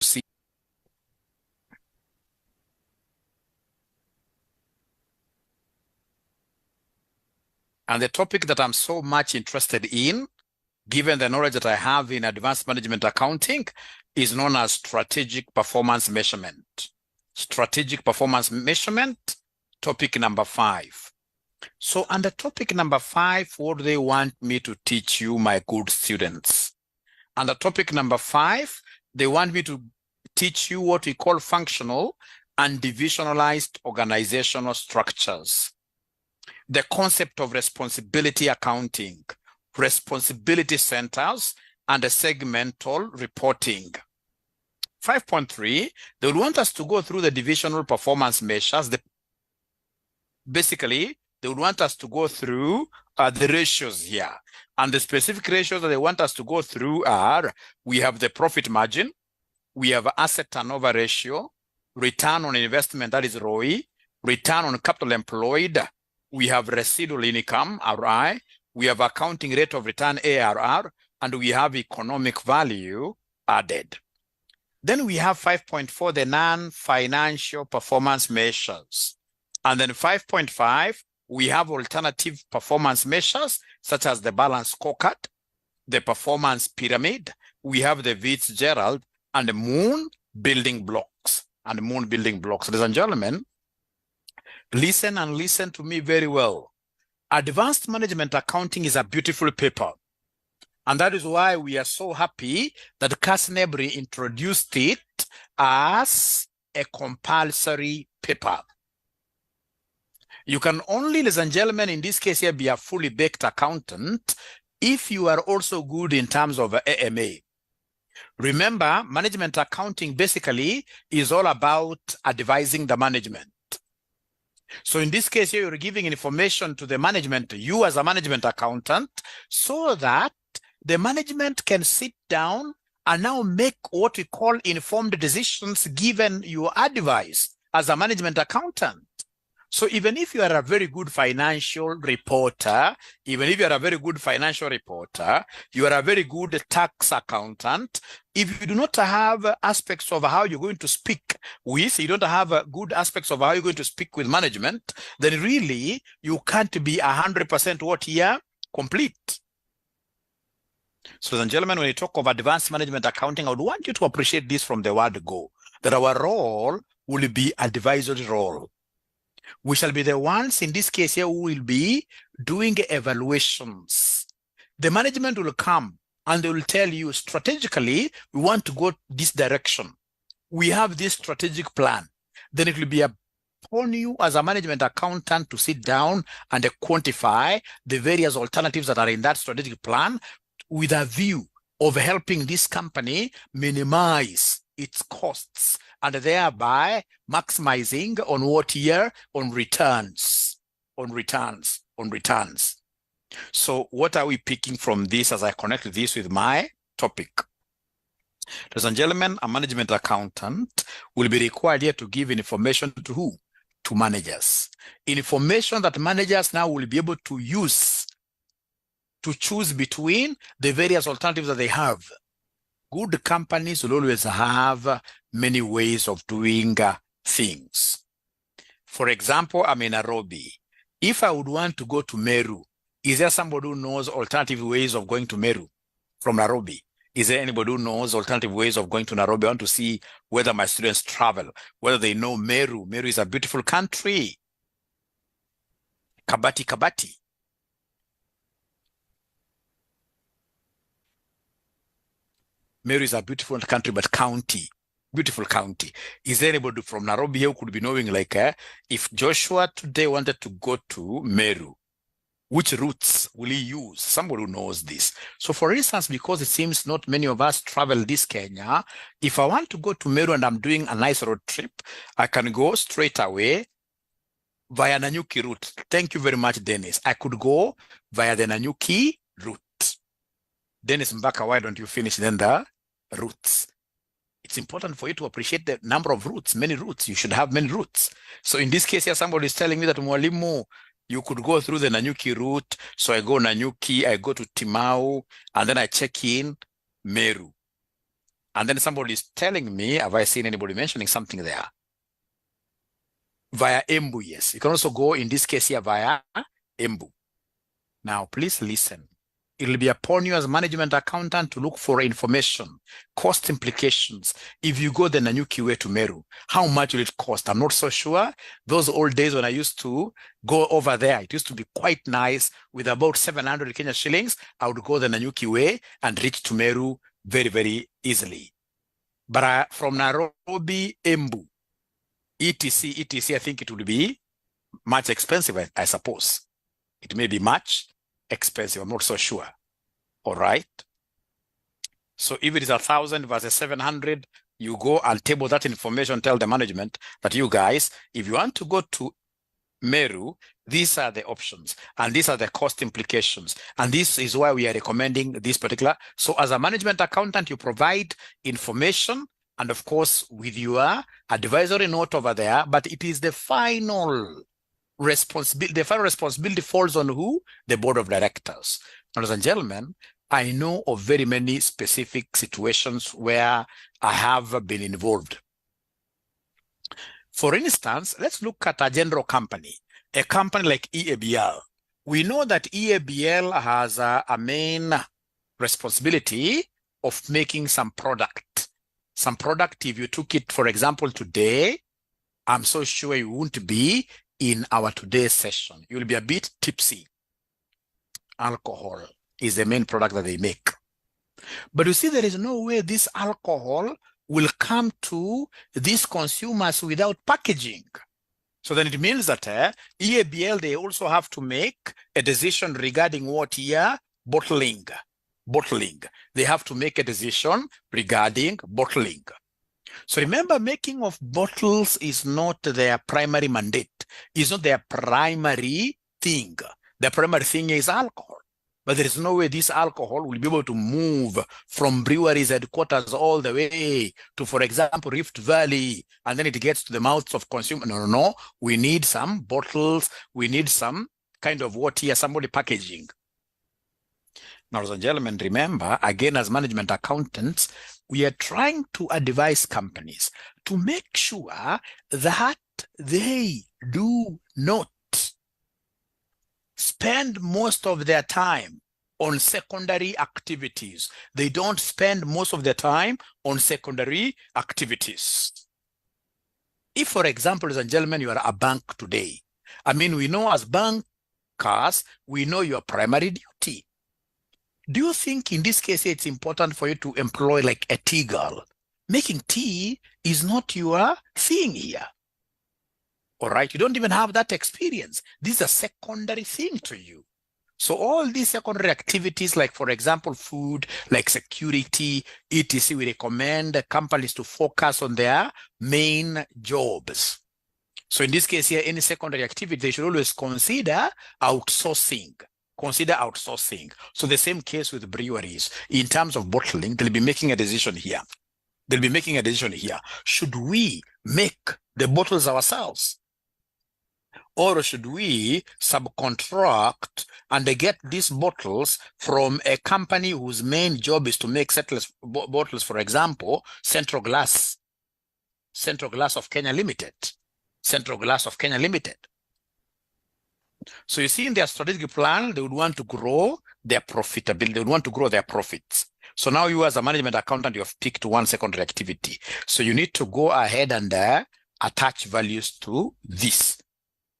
see. And the topic that I'm so much interested in, given the knowledge that I have in advanced management accounting, is known as strategic performance measurement. Strategic performance measurement, topic number 5. So under topic number 5, what do they want me to teach you, my good students? Under topic number 5, they want me to teach you what we call functional and divisionalized organizational structures. The concept of responsibility accounting, responsibility centers, and a segmental reporting. 5.3, they would want us to go through the divisional performance measures. Basically, they would want us to go through the ratios here. And the specific ratios that they want us to go through are, we have the profit margin, we have asset turnover ratio, return on investment, that is ROI, return on capital employed, we have residual income, RI, we have accounting rate of return, ARR, and we have economic value added. Then we have 5.4, the non-financial performance measures. And then 5.5, we have alternative performance measures, such as the balance scorecard, the performance pyramid, we have the Fitzgerald, and the moon building blocks. Ladies and gentlemen, listen and listen to me very well. Advanced management accounting is a beautiful paper. And that is why we are so happy that 𝐂𝐨𝐿 introduced it as a compulsory paper. You can only, ladies and gentlemen, in this case here, be a fully baked accountant if you are also good in terms of AMA. Remember, management accounting basically is all about advising the management. So in this case here, you're giving information to the management, you as a management accountant, so that the management can sit down and now make what we call informed decisions given your advice as a management accountant. So even if you are a very good financial reporter, you are a very good tax accountant, if you do not have aspects of how you're going to speak with, you don't have good aspects of how you're going to speak with management, then really you can't be 100% what here complete. So, ladies and gentlemen, when you talk of advanced management accounting, I would want you to appreciate this from the word go, that our role will be advisory role. We shall be the ones in this case here who will be doing evaluations. The management will come and they will tell you strategically, we want to go this direction. We have this strategic plan. Then it will be upon you as a management accountant to sit down and quantify the various alternatives that are in that strategic plan with a view of helping this company minimize its costs and thereby maximizing on what year? On returns. So what are we picking from this as I connect this with my topic? Ladies and gentlemen, a management accountant will be required here to give information to who? To managers. Information that managers now will be able to use to choose between the various alternatives that they have. Good companies will always have many ways of doing things. For example, I'm in Nairobi. If I would want to go to Meru, is there somebody who knows alternative ways of going to Meru from Nairobi? Is there anybody who knows alternative ways of going to Nairobi? I want to see whether my students travel, whether they know Meru. Meru is a beautiful country. Kabati. Meru is a beautiful country, but county, beautiful county. Is there anybody from Nairobi who could be knowing, like, if Joshua today wanted to go to Meru, which routes will he use? Somebody who knows this. So for instance, because it seems not many of us travel this Kenya, if I want to go to Meru and I'm doing a nice road trip, I can go straight away via Nanyuki route. Thank you very much, Dennis. I could go via the Nanyuki route. Dennis Mbaka, why don't you finish then the routes? It's important for you to appreciate the number of routes, many routes. You should have many routes. So in this case here, somebody is telling me that Mwalimu, you could go through the Nanyuki route. So I go Nanyuki, I go to Timau, and then I check in Meru. And then somebody is telling me, have I seen anybody mentioning something there? Via Embu, yes. You can also go, in this case here, via Embu. Now, please listen. It will be upon you as management accountant to look for information, cost implications. If you go the Nanyuki way to Meru, how much will it cost? I'm not so sure. Those old days when I used to go over there, it used to be quite nice. With about 700 Kenya shillings, I would go the Nanyuki way and reach to Meru very, very easily. But from Nairobi, Embu, etc., I think it would be much expensive, I suppose. It may be much expensive. I'm not so sure. All right. So if it is 1,000 versus 700, you go and table that information, tell the management that you guys, if you want to go to Meru, these are the options and these are the cost implications. And this is why we are recommending this particular. So as a management accountant, you provide information and of course with your advisory note over there, but it is the final responsibility. The final responsibility falls on who? The board of directors. Ladies and gentlemen, I know of very many specific situations where I have been involved. For instance, let's look at a general company, a company like 𝐂𝐴BL. We know that 𝐂𝐴BL has a main responsibility of making some product. Some product, if you took it, for example, today, I'm so sure you won't be in our today's session. You'll be a bit tipsy. Alcohol is the main product that they make. But you see, there is no way this alcohol will come to these consumers without packaging. So then it means that 𝐂𝐴BL, they also have to make a decision regarding what here? Bottling. They have to make a decision regarding bottling. So remember, making of bottles is not their primary mandate. It's not their primary thing. The primary thing is alcohol. But there is no way this alcohol will be able to move from breweries headquarters all the way to, for example, Rift Valley, and then it gets to the mouths of consumers. No. We need some bottles. We need some kind of what here, somebody packaging. Now, ladies and gentlemen, remember, again, as management accountants, we are trying to advise companies to make sure that they do not spend most of their time on secondary activities. They don't spend most of their time on secondary activities. If, for example, ladies and gentlemen, you are a bank today, I mean, we know as bankers, we know your primary duty. Do you think in this case it's important for you to employ like a tea girl? Making tea is not your thing here. All right, you don't even have that experience. This is a secondary thing to you. So all these secondary activities, like for example, food, like security, etc., we recommend companies to focus on their main jobs. So in this case here, any secondary activity, they should always consider outsourcing. So the same case with breweries. In terms of bottling, they'll be making a decision here. Should we make the bottles ourselves? Or should we subcontract and get these bottles from a company whose main job is to make bottles, for example, Central Glass of Kenya Limited. So you see, in their strategic plan, they would want to grow their profitability. They would want to grow their profits. So now you as a management accountant, you have picked one secondary activity. So you need to go ahead and attach values to this.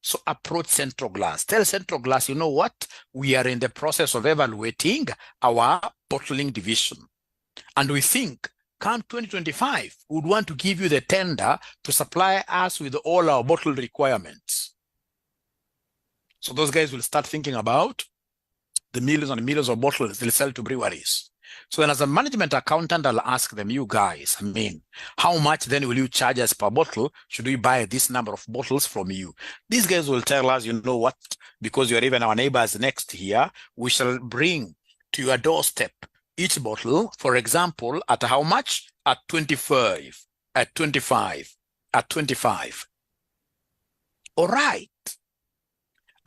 So approach Central Glass. Tell Central Glass, you know what? We are in the process of evaluating our bottling division. And we think, come 2025, we would want to give you the tender to supply us with all our bottle requirements. So those guys will start thinking about the millions and millions of bottles they'll sell to breweries. So then as a management accountant, I'll ask them, you guys, I mean, how much then will you charge us per bottle? Should we buy this number of bottles from you? These guys will tell us, you know what, because you're even our neighbors next here, we shall bring to your doorstep each bottle, for example, at how much? At 25. All right.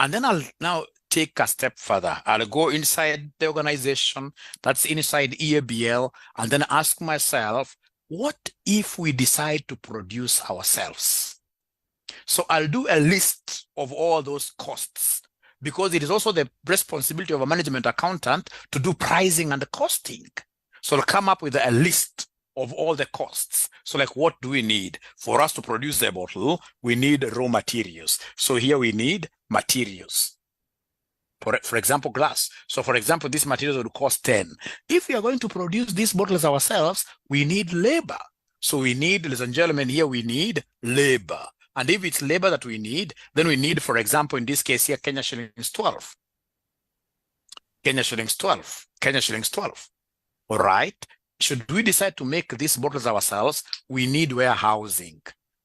And then now take a step further. I'll go inside the organization, that's inside EABL, and then ask myself, what if we decide to produce ourselves? So I'll do a list of all those costs, because it is also the responsibility of a management accountant to do pricing and costing. So I'll come up with a list of all the costs. So like, what do we need? For us to produce the bottle, we need raw materials. So here we need materials. For example, glass. So for example, these materials would cost 10. If we are going to produce these bottles ourselves, we need labor. So we need, ladies and gentlemen, here we need labor. And if it's labor that we need, then we need, for example, in this case here, Kenya shillings 12. Kenya shillings 12. Kenya shillings 12. All right. Should we decide to make these bottles ourselves, we need warehousing.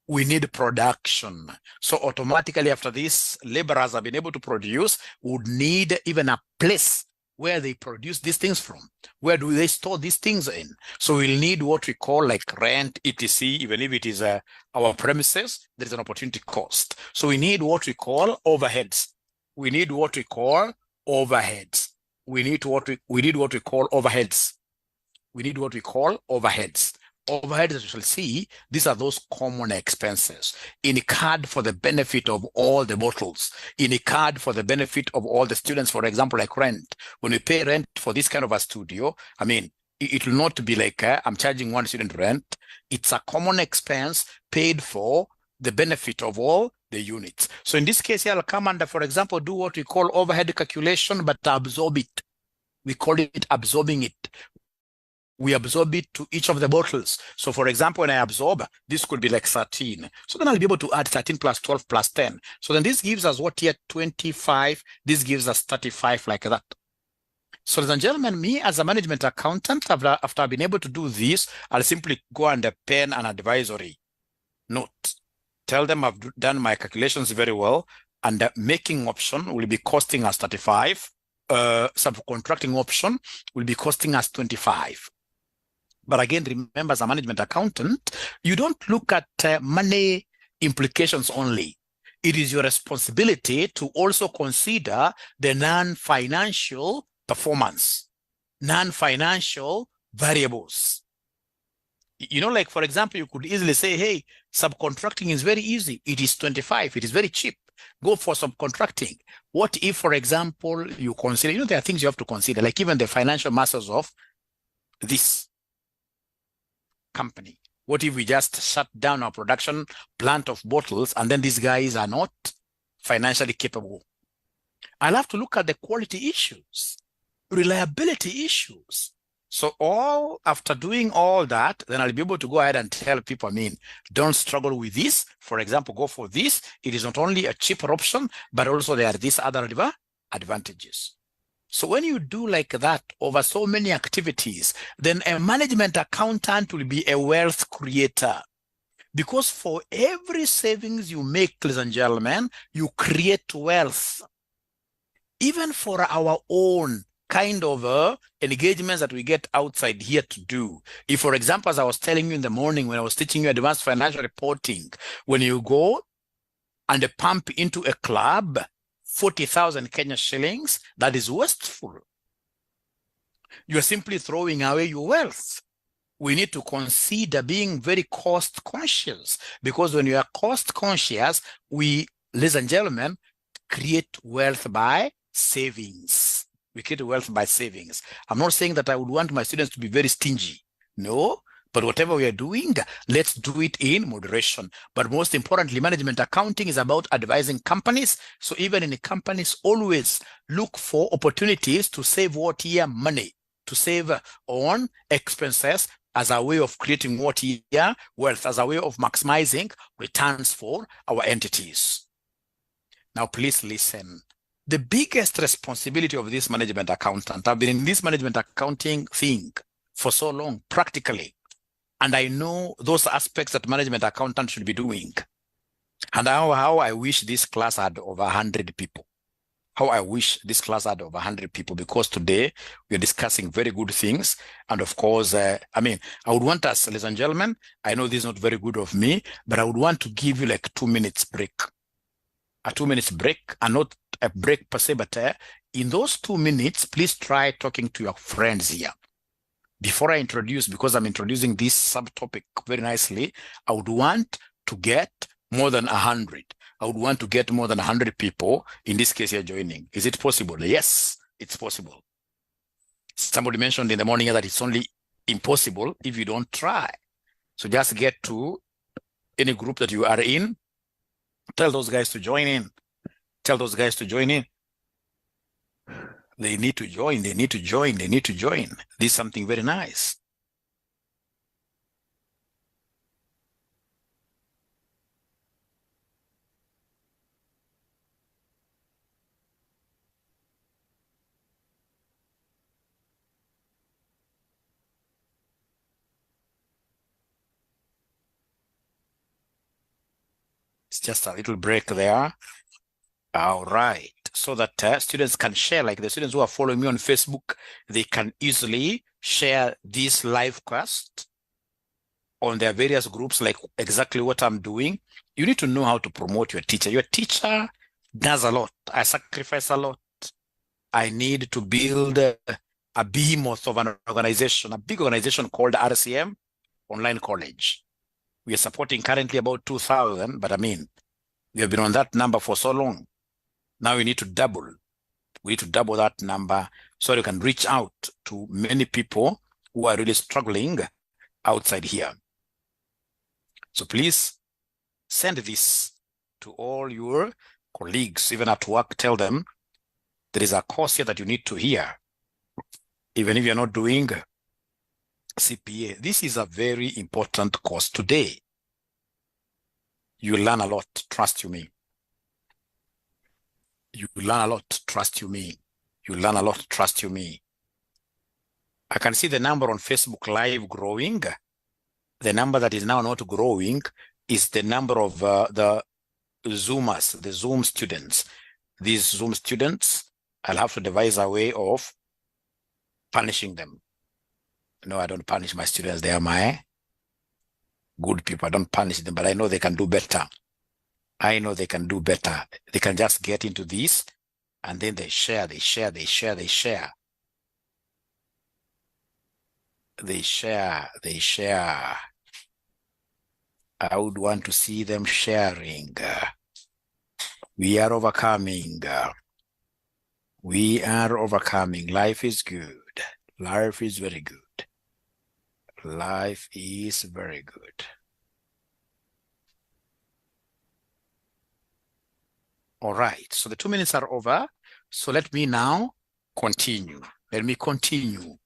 We need production. So automatically after this, laborers have been able to produce, would need even a place where they produce these things from. Where do they store these things in? So we'll need what we call like rent, etc. Even if it is our premises, there is an opportunity cost. So we need what we call overheads. We need what we call overheads. We need what we call overheads. We need what we call overheads. Overheads, as you shall see, these are those common expenses. In a card for the benefit of all the bottles, in a card for the benefit of all the students, for example, like rent. When we pay rent for this kind of a studio, I mean, it will not be like I'm charging one student rent. It's a common expense paid for the benefit of all the units. So in this case here, I'll come under, for example, do what we call overhead calculation, but absorb it. We call it absorbing it. We absorb it to each of the bottles. So for example, when I absorb, this could be like 13. So then I'll be able to add 13 plus 12 plus 10. So then this gives us what here? 25. This gives us 35 like that. So ladies and gentlemen, me as a management accountant, after I've been able to do this, I'll simply go under pen and advisory note. Tell them I've done my calculations very well, and the making option will be costing us 35. Subcontracting option will be costing us 25. But again, remember, as a management accountant, you don't look at money implications only. It is your responsibility to also consider the non-financial performance, non-financial variables. You know, like, for example, you could easily say, hey, subcontracting is very easy. It is 25. It is very cheap. Go for subcontracting. What if, for example, you consider, you know, there are things you have to consider, like even the financial masses of this company. What if we just shut down our production plant of bottles and then these guys are not financially capable? I'll have to look at the quality issues, reliability issues. So after doing all that, then I'll be able to go ahead and tell people, I mean, don't struggle with this. For example, go for this. It is not only a cheaper option, but also there are these other advantages. So when you do like that over so many activities, then a management accountant will be a wealth creator. Because for every savings you make, ladies and gentlemen, you create wealth. Even for our own kind of engagements that we get outside here to do. If, for example, as I was telling you in the morning when I was teaching you advanced financial reporting, when you go and pump into a club 40,000 Kenya shillings, that is wasteful. You're simply throwing away your wealth. We need to consider being very cost conscious, because when you are cost conscious, we, ladies and gentlemen, create wealth by savings. We create wealth by savings. I'm not saying that I would want my students to be very stingy. No, but whatever we are doing, let's do it in moderation. But most importantly, management accounting is about advising companies. So even in companies, always look for opportunities to save what here? Money, to save on expenses as a way of creating what here? Wealth, as a way of maximizing returns for our entities. Now, please listen. The biggest responsibility of this management accountant, I've been in this management accounting thing for so long, practically, and I know those aspects that management accountant should be doing. And how I wish this class had over 100 people. How I wish this class had over 100 people, because today we're discussing very good things. And of course, I mean, I would want us, ladies and gentlemen, I know this is not very good of me, but I would want to give you like 2 minutes break. A 2 minutes break, and not a break per se, but in those 2 minutes, please try talking to your friends here. Before I introduce, because I'm introducing this subtopic very nicely, I would want to get more than 100. I would want to get more than 100 people, in this case, here joining. Is it possible? Yes, it's possible. Somebody mentioned in the morning that it's only impossible if you don't try. So just get to any group that you are in. Tell those guys to join in. Tell those guys to join in. They need to join. They need to join. They need to join. This is something very nice. It's just a little break there. All right. So that students can share, like the students who are following me on Facebook, they can easily share this live cast on their various groups, like exactly what I'm doing. You need to know how to promote your teacher. Your teacher does a lot. I sacrifice a lot. I need to build a behemoth of an organization, a big organization called RCM Online College. We are supporting currently about 2,000, but I mean, we have been on that number for so long. Now we need to double. We need to double that number so you can reach out to many people who are really struggling outside here. So please send this to all your colleagues, even at work. Tell them there is a course here that you need to hear. Even if you're not doing CPA, this is a very important course. Today, you learn a lot, trust you me. You learn a lot, trust you me. You learn a lot, trust you me. I can see the number on Facebook Live growing. The number that is now not growing is the number of the Zoomers, the Zoom students. These Zoom students, I'll have to devise a way of punishing them. No, I don't punish my students. They are my good people. I don't punish them, but I know they can do better. I know they can do better. They can just get into this and then they share, they share, they share, they share. They share, they share. I would want to see them sharing. We are overcoming. We are overcoming. Life is good. Life is very good. Life is very good. All right, so the 2 minutes are over. So let me now continue. Let me continue.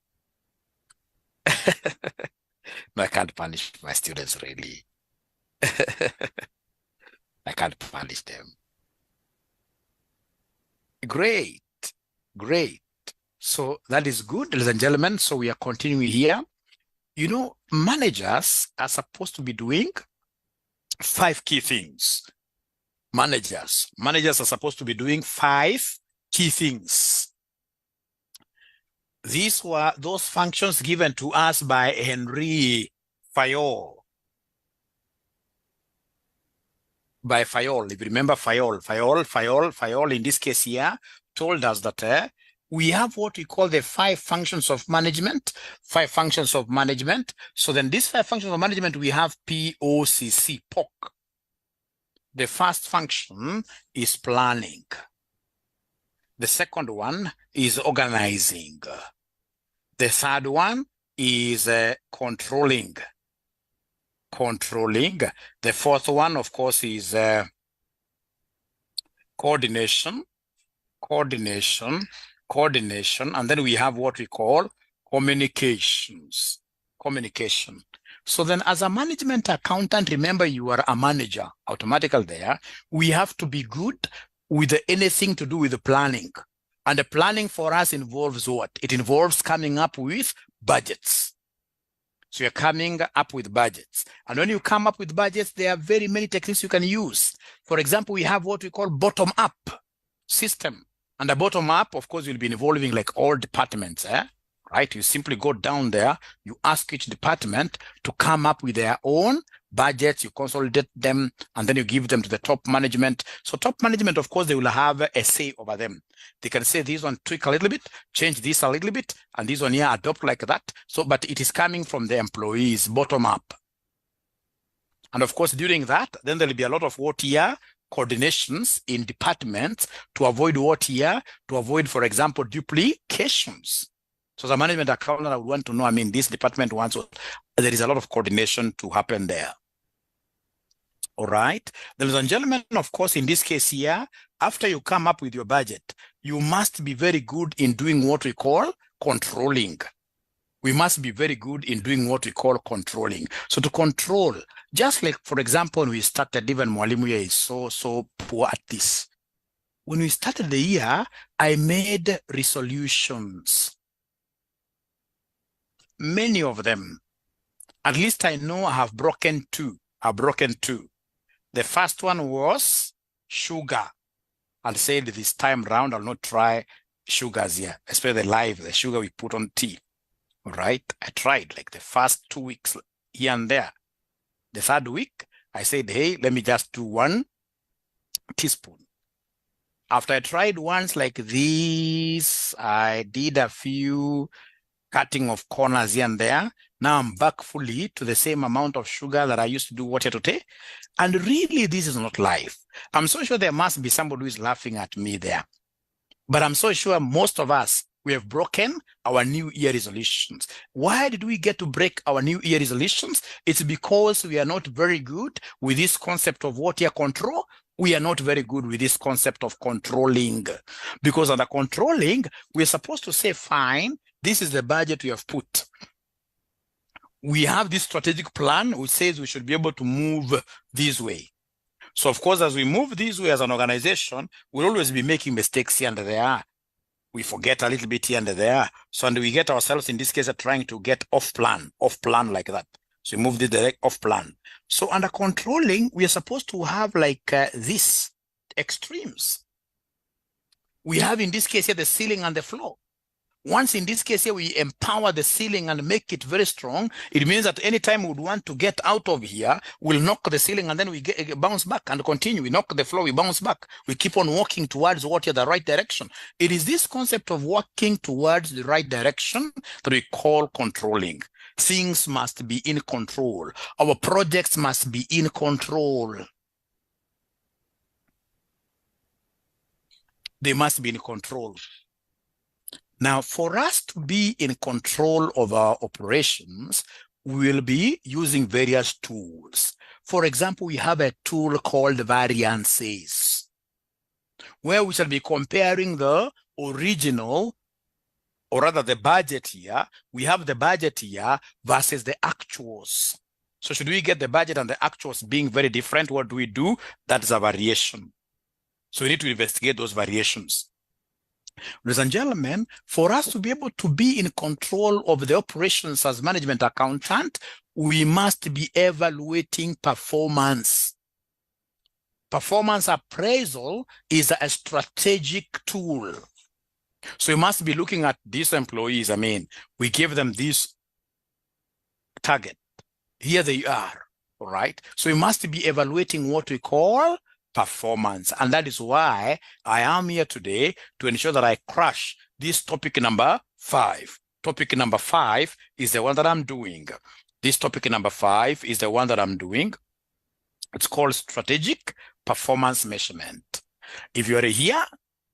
No, I can't punish my students, really. I can't punish them. Great, great. So that is good, ladies and gentlemen. So we are continuing here. You know, managers are supposed to be doing 5 key things. Managers are supposed to be doing 5 key things. These were those functions given to us by Henry Fayol. By Fayol, if you remember Fayol in this case here told us that we have what we call the 5 functions of management. 5 functions of management. So then these 5 functions of management, we have POCC, POC. The first function is planning. The second one is organizing. The third one is controlling. The fourth one, of course, is coordination. And then we have what we call communication. So then as a management accountant, remember you are a manager, automatically there. We have to be good with anything to do with the planning. And the planning for us involves what? It involves coming up with budgets. So you're coming up with budgets. And when you come up with budgets, there are very many techniques you can use. For example, we have what we call bottom-up system. And the bottom-up, of course, will be involving like all departments. right? You simply go down there, you ask each department to come up with their own budgets, you consolidate them, and then you give them to the top management. So top management, of course, they will have a say over them. They can say this one tweak a little bit, change this a little bit, and this one here adopt like that. So, but it is coming from the employees, bottom up. And of course, during that, then there'll be a lot of what here coordinations in departments to avoid what here, to avoid, for example, duplications. So as a management accountant, I would want to know, I mean, this department wants, there is a lot of coordination to happen there. All right. Ladies and gentlemen, of course, in this case here, after you come up with your budget, you must be very good in doing what we call controlling. We must be very good in doing what we call controlling. So to control, just like, for example, when we started, even Mwalimu here is so poor at this. When we started the year, I made resolutions. Many of them, at least I know I have broken two. The first one was sugar. I said this time round, I'll not try sugars here, especially the sugar we put on tea. All right. I tried like the first 2 weeks here and there. The third week, I said, hey, let me just do 1 teaspoon. After I tried once like this, I did a few cutting of corners here and there. Now I'm back fully to the same amount of sugar that I used to do water today. And really, this is not life. I'm so sure there must be somebody who is laughing at me there. But I'm so sure most of us, we have broken our New Year resolutions. Why did we get to break our New Year resolutions? It's because we are not very good with this concept of what year control. We are not very good with this concept of controlling. Because under controlling, we're supposed to say, fine, this is the budget we have put. We have this strategic plan which says we should be able to move this way. So of course, as we move this way as an organization, we'll always be making mistakes here and there. We forget a little bit here and there. So, and we get ourselves in this case trying to get off plan like that. So we move the direct off plan. So under controlling, we are supposed to have like these extremes. We have in this case here the ceiling and the floor. Once in this case here, we empower the ceiling and make it very strong. It means that anytime we would want to get out of here, we'll knock the ceiling and then we bounce back and continue. We knock the floor, we bounce back. We keep on walking towards the right direction. It is this concept of walking towards the right direction that we call controlling. Things must be in control. Our projects must be in control. They must be in control. Now, for us to be in control of our operations, we will be using various tools. For example, we have a tool called variances, where we shall be comparing the original, or rather the budget here. We have the budget here versus the actuals. So should we get the budget and the actuals being very different, what do? That's a variation. So we need to investigate those variations. Ladies and gentlemen, for us to be able to be in control of the operations as management accountant, we must be evaluating performance. Performance appraisal is a strategic tool. So you must be looking at these employees. I mean, we give them this target. Here they are, all right? So you must be evaluating what we call performance. And that is why I am here today to ensure that I crush this topic number 5. Topic number 5 is the one that I'm doing. This topic number 5 is the one that I'm doing. It's called strategic performance measurement. If you're here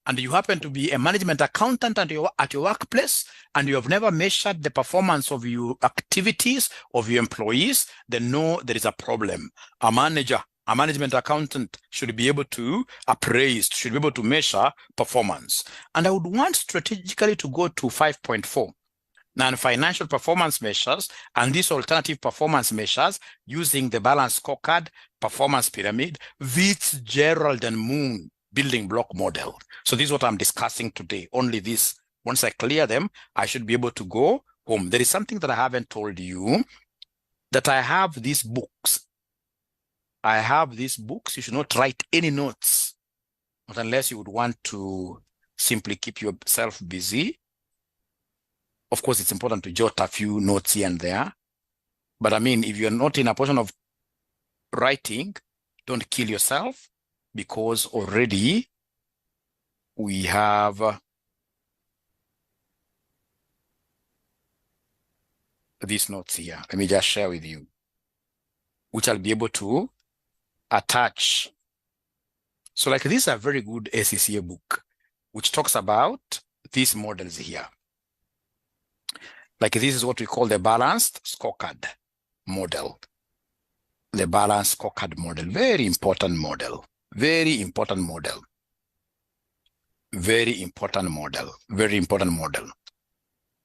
and you happen to be a management accountant and you're at your workplace and you have never measured the performance of your activities of your employees, then know there is a problem. A management accountant should be able to appraise, should be able to measure performance. And I would want strategically to go to 5.4. Non-financial performance measures and these alternative performance measures using the balanced scorecard, performance pyramid, Fitzgerald and Moon building block model. So this is what I'm discussing today, only this. Once I clear them, I should be able to go home. There is something that I haven't told you, that I have these books. I have these books. You should not write any notes, not unless you would want to simply keep yourself busy. Of course, it's important to jot a few notes here and there. But I mean, if you're not in a position of writing, don't kill yourself, because already we have these notes here. Let me just share with you, which I'll be able to attach. So like, this is a very good ACCA book, which talks about these models here. Like, this is what we call the balanced scorecard model. The balanced scorecard model, very important model, very important model, very important model, very important model.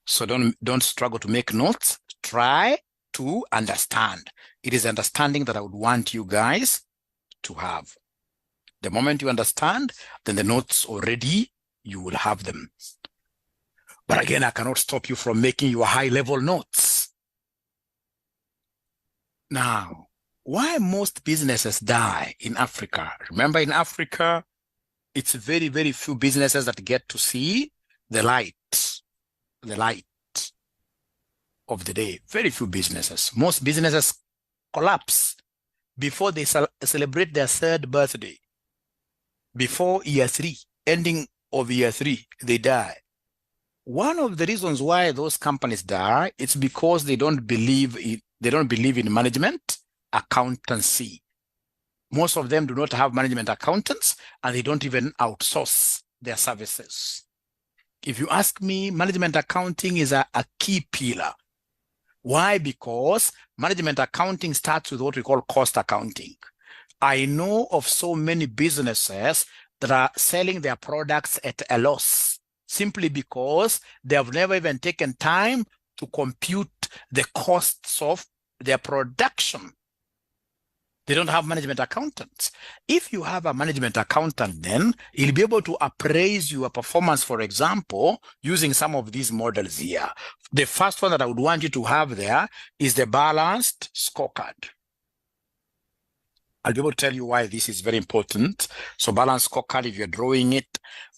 So don't struggle to make notes. Try to understand. It is understanding that I would want you guys to have. The moment you understand, then the notes already, you will have them. But again, I cannot stop you from making your high-level notes. Now, why most businesses die in Africa? Remember, in Africa, it's very, very few businesses that get to see the light of the day. Very few businesses. Most businesses collapse before they celebrate their 3rd birthday. Before year 3, ending of year 3, they die. One of the reasons why those companies die, it's because they don't believe in management accountancy. Most of them do not have management accountants, and they don't even outsource their services. If you ask me, management accounting is a key pillar. Why? Because management accounting starts with what we call cost accounting. I know of so many businesses that are selling their products at a loss simply because they have never even taken time to compute the costs of their production. They don't have management accountants. If you have a management accountant, then he'll be able to appraise your performance, for example, using some of these models here. The first one that I would want you to have there is the balanced scorecard. I'll be able to tell you why this is very important. So balanced scorecard, if you're drawing it,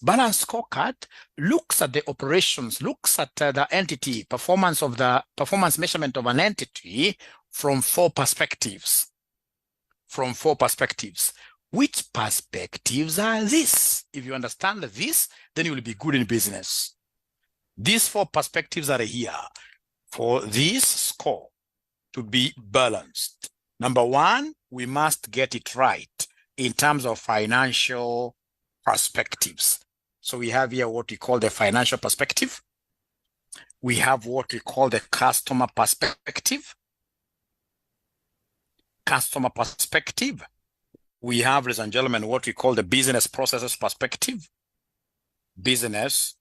balanced scorecard looks at the operations, looks at the entity, performance measurement of an entity from 4 perspectives. From 4 perspectives. Which perspectives are these? If you understand this, then you will be good in business. These 4 perspectives are here for this score to be balanced. Number 1, we must get it right in terms of financial perspectives. So we have here what we call the financial perspective. We have what we call the customer perspective. Customer perspective. We have, ladies and gentlemen, what we call the business processes perspective. Business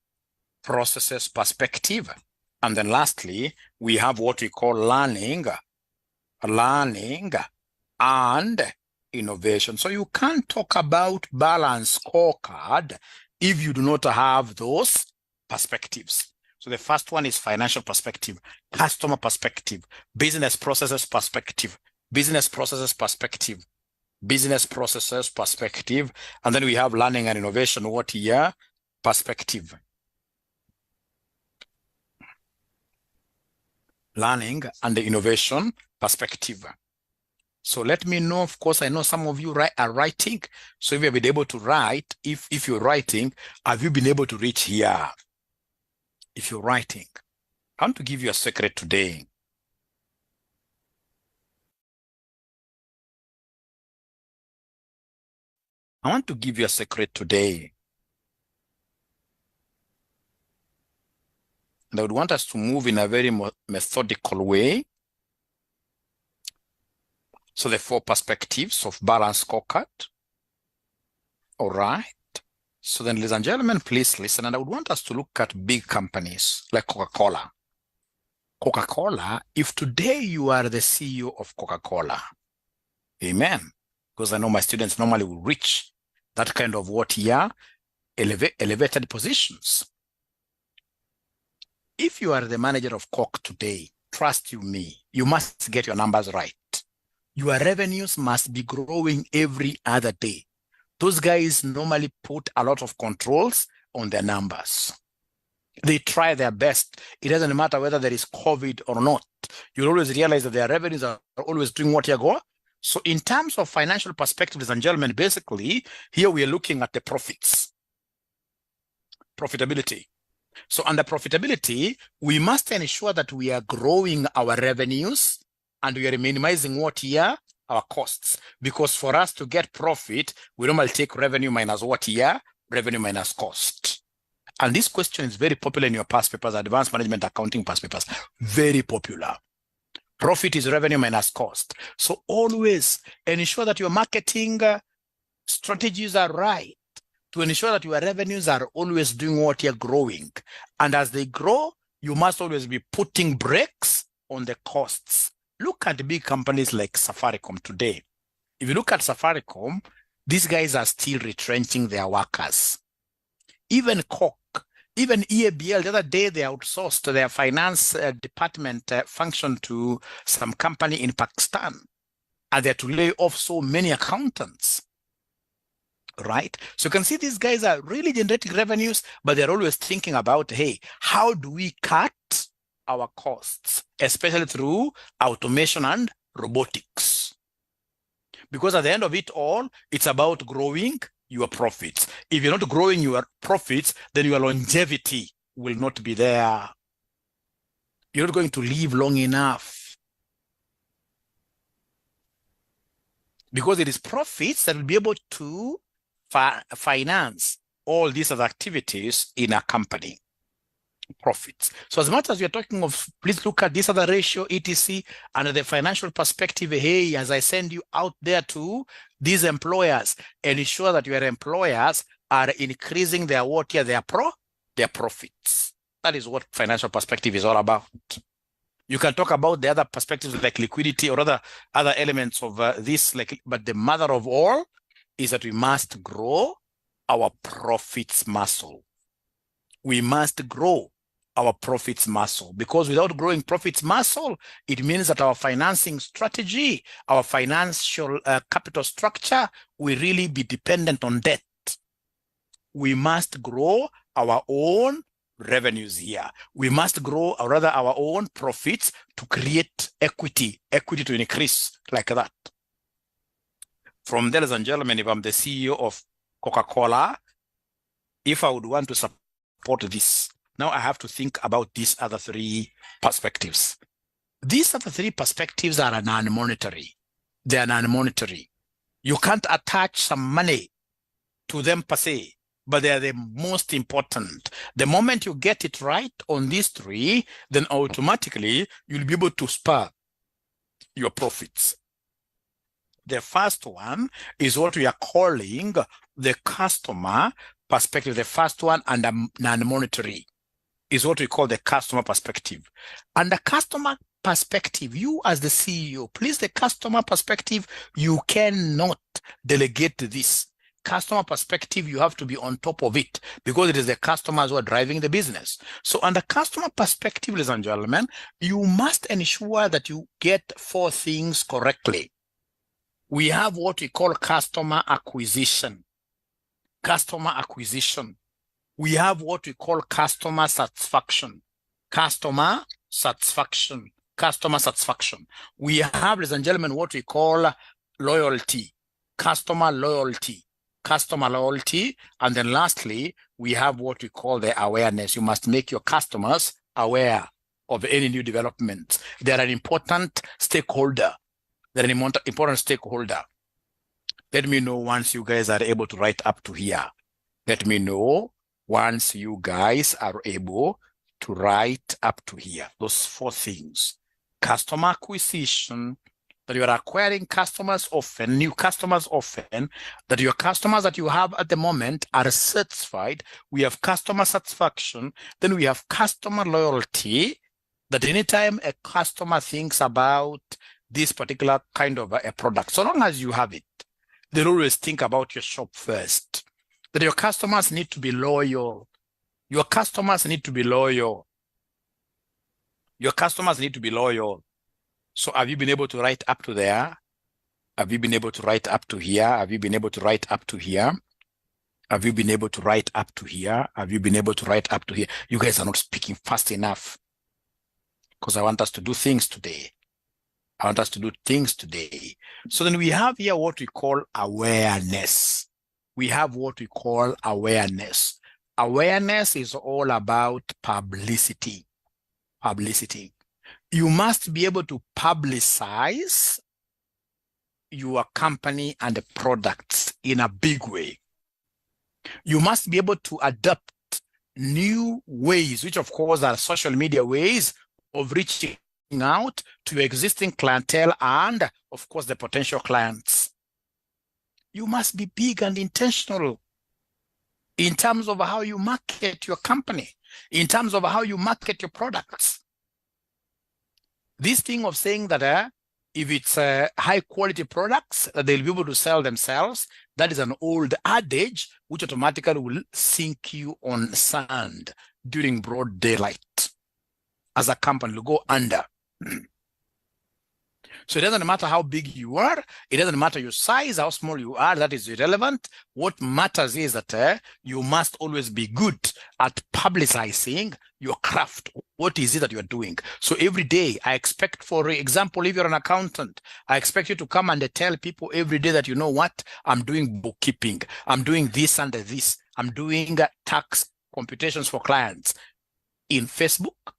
processes perspective. And then lastly, we have what we call learning and innovation. So you can't talk about balanced scorecard if you do not have those perspectives. So the first one is financial perspective, customer perspective, business processes perspective, business processes perspective, business processes perspective, and then we have learning and innovation, what here? Perspective. Learning and the innovation perspective. So let me know, of course, I know some of you are writing. So if you've been able to write, if you're writing, have you been able to reach here? If you're writing, I want to give you a secret today. I want to give you a secret today. And I would want us to move in a very methodical way. So the 4 perspectives of balanced scorecard. All right. So then, ladies and gentlemen, please listen. And I would want us to look at big companies like Coca-Cola. Coca-Cola, if today you are the CEO of Coca-Cola, amen. Because I know my students normally will reach that kind of what here, elevated positions. If you are the manager of Coke today, trust you me, you must get your numbers right. Your revenues must be growing every other day. Those guys normally put a lot of controls on their numbers. They try their best. It doesn't matter whether there is COVID or not. You'll always realize that their revenues are always doing what you go. So in terms of financial perspective, ladies and gentlemen, basically, here we are looking at the profits. Profitability. So under profitability, we must ensure that we are growing our revenues and we are minimizing what here? Our costs. Because for us to get profit, we normally take revenue minus what here? Revenue minus cost. And this question is very popular in your past papers, advanced management accounting past papers. Very popular. Profit is revenue minus cost. So always ensure that your marketing strategies are right to ensure that your revenues are always doing what you're growing. And as they grow, you must always be putting brakes on the costs. Look at big companies like Safaricom today. If you look at Safaricom, these guys are still retrenching their workers. Even Coke, even EABL, the other day they outsourced their finance department function to some company in Pakistan. And they had to lay off so many accountants. Right? So you can see these guys are really generating revenues, but they're always thinking about, hey, how do we cut our costs, especially through automation and robotics? Because at the end of it all, it's about growing your profits. If you're not growing your profits, then your longevity will not be there. You're not going to live long enough. Because it is profits that will be able to finance all these other activities in a company. Profits. So as much as you're talking of, please look at this other ratio, etc., and the financial perspective. Hey, as I send you out there to these employers, ensure that your employers are increasing their what here, their profits. That is what financial perspective is all about. You can talk about the other perspectives like liquidity or other elements of this, but the mother of all is that we must grow our profits muscle. We must grow our profits muscle, because without growing profits muscle, it means that our financing strategy, our financial capital structure will really be dependent on debt. We must grow our own revenues here. We must grow, or rather our own profits, to create equity to increase like that. From there, ladies and gentlemen, if I'm the CEO of Coca-Cola, if I would want to support this, now I have to think about these other three perspectives. These other three perspectives are non-monetary. They are non-monetary. You can't attach some money to them per se, but they are the most important. The moment you get it right on these three, then automatically you'll be able to spur your profits. The first one is what we are calling the customer perspective. The first one, under non-monetary, is what we call the customer perspective. And the customer perspective, you as the CEO, please, the customer perspective, you cannot delegate this. Customer perspective, you have to be on top of it, because it is the customers who are driving the business. So under customer perspective, ladies and gentlemen, you must ensure that you get four things correctly. We have what we call customer acquisition. Customer acquisition. We have what we call customer satisfaction. Customer satisfaction. Customer satisfaction. We have, ladies and gentlemen, what we call loyalty. Customer loyalty. Customer loyalty. And then lastly, we have what we call the awareness. You must make your customers aware of any new development. They are an important stakeholder. They're an important stakeholder. Let me know once you guys are able to write up to here. Let me know once you guys are able to write up to here. Those four things. Customer acquisition, that you are acquiring customers often, new customers often, that your customers that you have at the moment are satisfied. We have customer satisfaction. Then we have customer loyalty, that anytime a customer thinks about this particular kind of a product, so long as you have it, they'll always think about your shop first. That your customers need to be loyal. Your customers need to be loyal. Your customers need to be loyal. So have you been able to write up to there? Have you been able to write up to here? Have you been able to write up to here? Have you been able to write up to here? Have you been able to write up to here? You guys are not speaking fast enough because I want us to do things today. I want us to do things today. So then we have here what we call awareness. We have what we call awareness. Awareness is all about publicity. Publicity. You must be able to publicize your company and the products in a big way. You must be able to adopt new ways, which of course are social media ways of reaching out to your existing clientele and of course the potential clients. You must be big and intentional in terms of how you market your company, in terms of how you market your products. This thing of saying that if it's high quality products, they'll be able to sell themselves, that is an old adage which automatically will sink you on sand during broad daylight. As a company, you'll go under. So it doesn't matter how big you are, it doesn't matter your size, how small you are, that is irrelevant. What matters is that you must always be good at publicizing your craft. What is it that you're doing? So every day, I expect, for example, if you're an accountant, I expect you to come and tell people every day that, you know what, I'm doing bookkeeping, I'm doing this and this, I'm doing tax computations for clients in Facebook,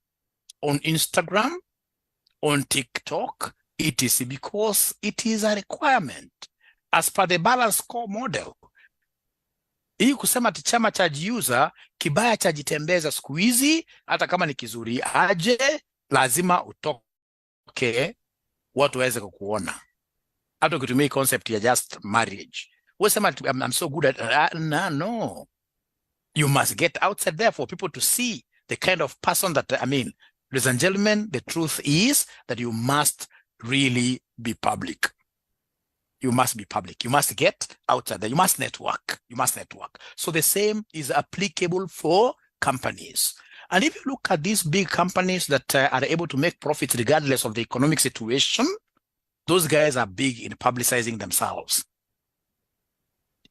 on Instagram, on TikTok, etc., because it is a requirement as per the balance score model. Hii kusema ati chama cha jiuza, kibaya cha jitembeza siku hizi, hata kama ni kizuri aje, lazima utoke watu waweze kukuona. Hata ukitumia concept ya just marriage. Wewe sema I'm so good at no. You must get outside there for people to see the kind of person that, I mean, ladies and gentlemen, the truth is that you must really be public. You must be public. You must get outside there. You must network. You must network. So the same is applicable for companies. And if you look at these big companies that are able to make profits regardless of the economic situation, those guys are big in publicizing themselves.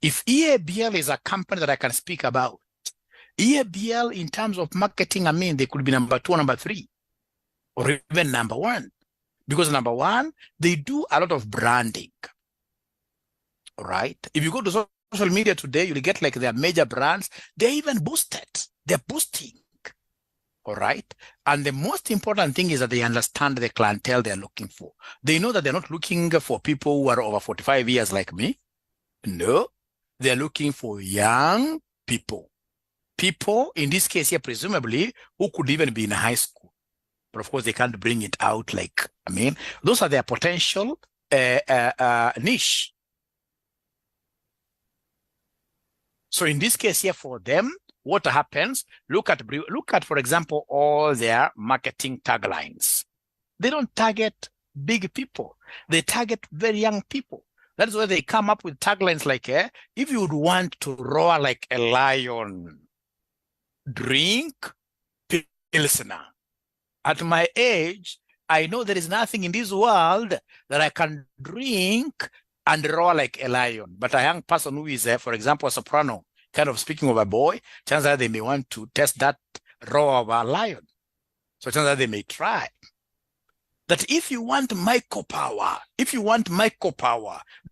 If 𝐂𝐴BL is a company that I can speak about, 𝐂𝐴BL in terms of marketing, I mean, they could be number 2 or number 3, or even number 1. Because number 1, they do a lot of branding. All right. If you go to social media today, you'll get like their major brands. They're even boosted. They're boosting. All right. And the most important thing is that they understand the clientele they're looking for. They know that they're not looking for people who are over 45 years like me. No, they're looking for young people. People, in this case here, presumably, who could even be in high school. But of course, they can't bring it out like, I mean, those are their potential niche. So in this case here for them, what happens, look at, for example, all their marketing taglines. They don't target big people. They target very young people. That's why they come up with taglines like, if you would want to roar like a lion, drink Pilsner. At my age, I know there is nothing in this world that I can drink and roar like a lion. But a young person who is, for example, a soprano, kind of speaking of a boy, chances are they may want to test that roar of a lion. So chances are they may try. That if you want micro power,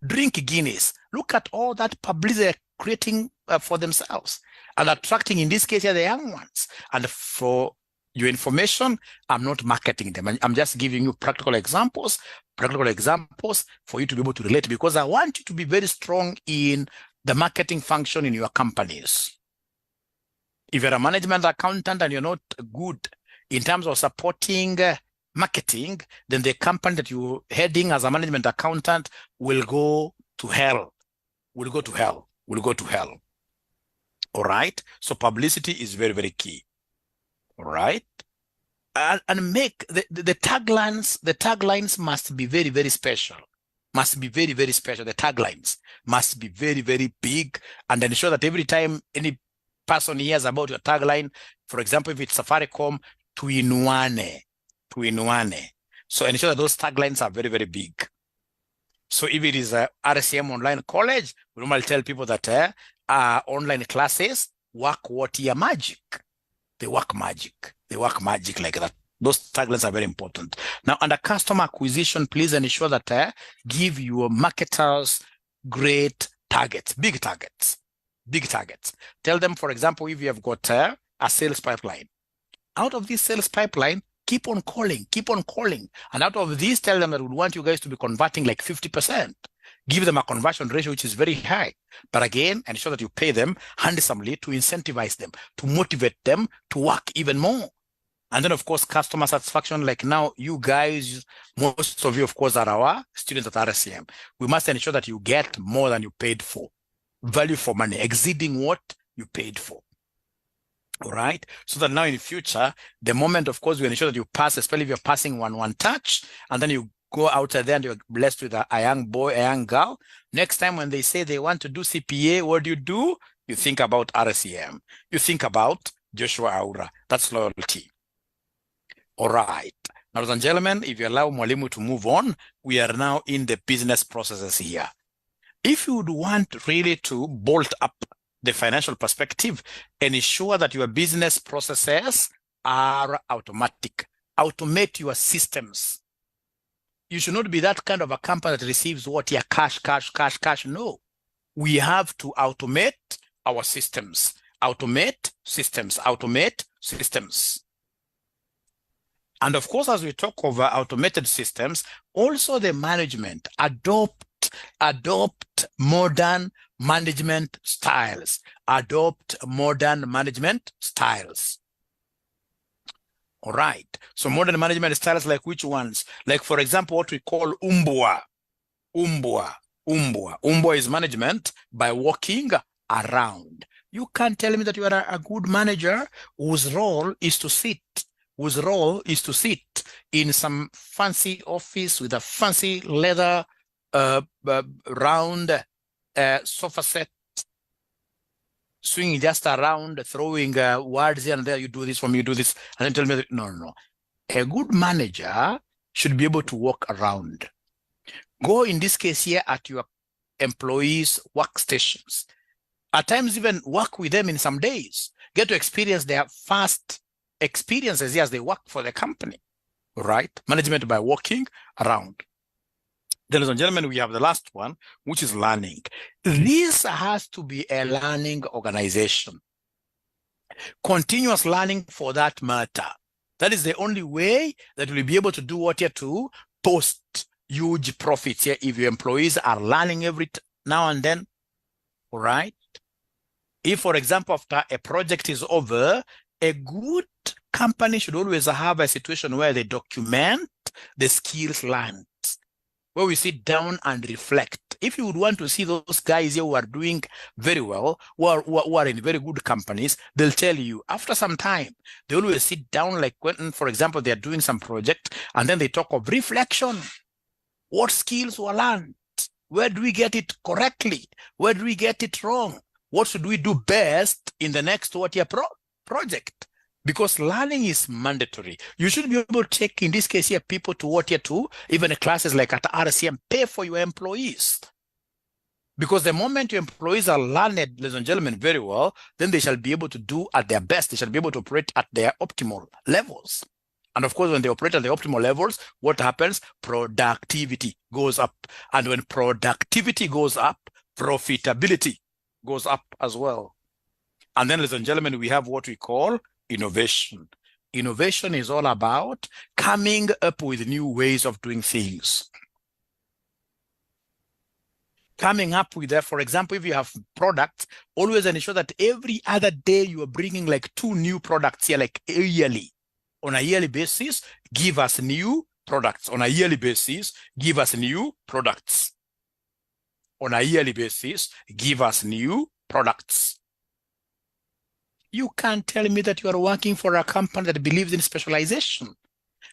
drink Guinness. Look at all that publicity they're creating for themselves and attracting, in this case, here, the young ones. And for your information, I'm not marketing them. I'm just giving you practical examples for you to be able to relate, because I want you to be very strong in the marketing function in your companies. If you're a management accountant and you're not good in terms of supporting marketing, then the company that you're heading as a management accountant will go to hell. All right. So publicity is very, very key. All right. And make the taglines must be very, very special. The taglines must be very, very big, and ensure that every time any person hears about your tagline, for example, if it's Safaricom, tuinuane. So ensure that those taglines are very, very big. So if it is a RCM online college, we normally tell people that online classes work what year magic. They work magic. They work magic like that. Those taglines are very important. Now, under customer acquisition, please ensure that give your marketers great targets, big targets, big targets. Tell them, for example, if you have got a sales pipeline, out of this sales pipeline, keep on calling. And out of this, tell them that we want you guys to be converting like 50%. Give them a conversion ratio, which is very high. But again, ensure that you pay them handsomely to incentivize them, to motivate them to work even more. And then, of course, customer satisfaction, like now, you guys, most of you, of course, are our students at RSCM. We must ensure that you get more than you paid for. Value for money, exceeding what you paid for. All right? So that now in the future, the moment, of course, we ensure that you pass, especially if you're passing one touch, and then you go out there and you're blessed with a young boy, a young girl. Next time when they say they want to do CPA, what do? You think about RSCM. You think about Joshua Aura. That's loyalty. All right. Now, ladies and gentlemen, if you allow Mwalimu to move on, we are now in the business processes here. If you would want really to bolt up the financial perspective, ensure that your business processes are automatic. Automate your systems. You should not be that kind of a company that receives what? Yeah, cash. No. We have to automate our systems. Automate systems. And of course, as we talk over automated systems, also the management, adopt modern management styles. All right. So modern management styles like which ones? Like, for example, what we call umbwa. Umbwa is management by walking around. You can't tell me that you are a good manager whose role is to sit in some fancy office with a fancy leather round sofa set, swinging just around, throwing words here and there. You do this for me, you do this, and then tell me that, no. A good manager should be able to walk around. Go, in this case here, at your employees' workstations. At times, even work with them in some days. Get to experience their first experiences as they work for the company, right? Management by walking around. Ladies and gentlemen, we have the last one, which is learning. This has to be a learning organization. Continuous learning for that matter. That is the only way that we'll be able to do what here to post huge profits here if your employees are learning every now and then, all right? If, for example, after a project is over, a good company should always have a situation where they document the skills learned, where we sit down and reflect. If you would want to see those guys here who are doing very well, who are in very good companies, they'll tell you after some time, they always sit down, like when, for example, they're doing some project, and then they talk of reflection. What skills were learned? Where do we get it correctly? Where do we get it wrong? What should we do best in the next project? Because learning is mandatory. You should be able to take, in this case here, people to even classes like at RSCM, pay for your employees. Because the moment your employees are learned, ladies and gentlemen, very well, then they shall be able to do at their best. They shall be able to operate at their optimal levels. And of course, when they operate at the optimal levels, what happens? Productivity goes up. And when productivity goes up, profitability goes up as well. And then, ladies and gentlemen, we have what we call innovation. Innovation is all about coming up with new ways of doing things. Coming up with that, for example, if you have products, always ensure that every other day you are bringing like 2 new products here, like yearly. On a yearly basis, give us new products. On a yearly basis, give us new products. On a yearly basis, give us new products. You can't tell me that you are working for a company that believes in specialization.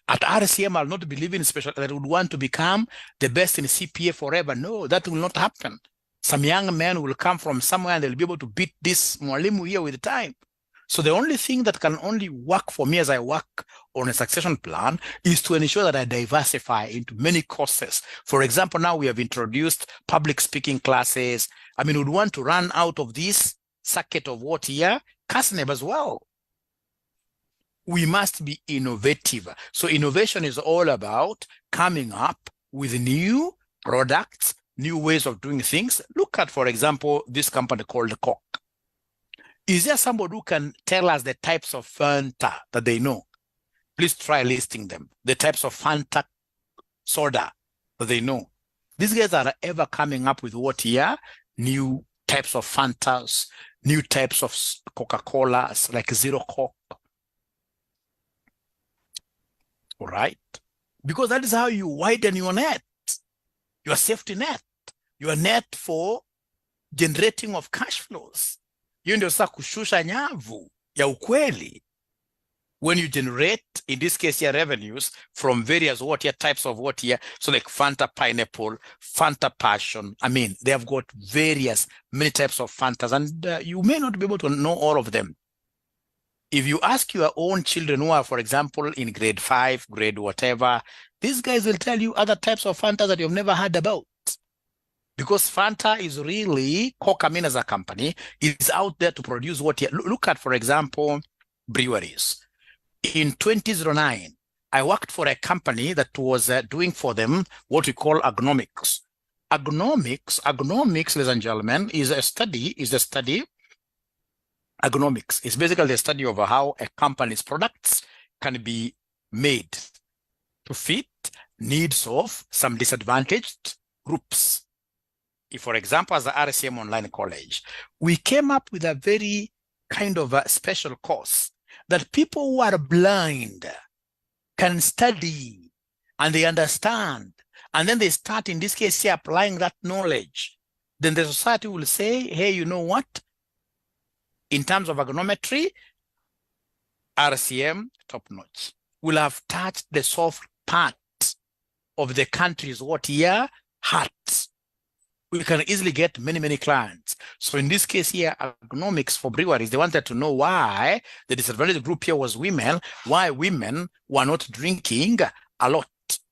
At RSCM, I'll not believe in that would want to become the best in CPA forever. No, that will not happen. Some young men will come from somewhere and they'll be able to beat this Mwalimu here with time. So the only thing that can only work for me as I work on a succession plan is to ensure that I diversify into many courses. For example, now we have introduced public speaking classes, I mean, would want to run out of this circuit of what here? CIFA as well. We must be innovative. So innovation is all about coming up with new products, new ways of doing things. Look at, for example, this company called Coke. Is there somebody who can tell us the types of Fanta that they know? Please try listing them. The types of Fanta soda that they know. These guys are ever coming up with what here? New types of Fantas, new types of Coca-Colas, like Zero Coke. All right? Because that is how you widen your net, your safety net, your net for generating of cash flows. Hiyo ndio sasa kushusha nyavu ya ukweli. When you generate, in this case here, revenues from various what here types of what here, so like Fanta pineapple, Fanta passion. I mean, they have got many types of Fantas, and you may not be able to know all of them. If you ask your own children who are, for example, in grade 5, grade whatever, these guys will tell you other types of Fanta that you've never heard about. Because Fanta is really, Coca-Cola as a company, is out there to produce what you look at, for example, breweries. In 2009, I worked for a company that was doing for them what we call agronomics. Agronomics, ladies and gentlemen, is a study. Agronomics is basically the study of how a company's products can be made to fit needs of some disadvantaged groups. If, for example, as the RCM Online College, we came up with a very kind of a special course that people who are blind can study and they understand. And then they start, in this case, here, applying that knowledge. Then the society will say, hey, you know what? In terms of agronometry, RCM, top notch. Will have touched the soft part of the country's what here? Heart. We can easily get many clients. So in this case here, agronomics for breweries, they wanted to know why the disadvantaged group here was women, why women were not drinking a lot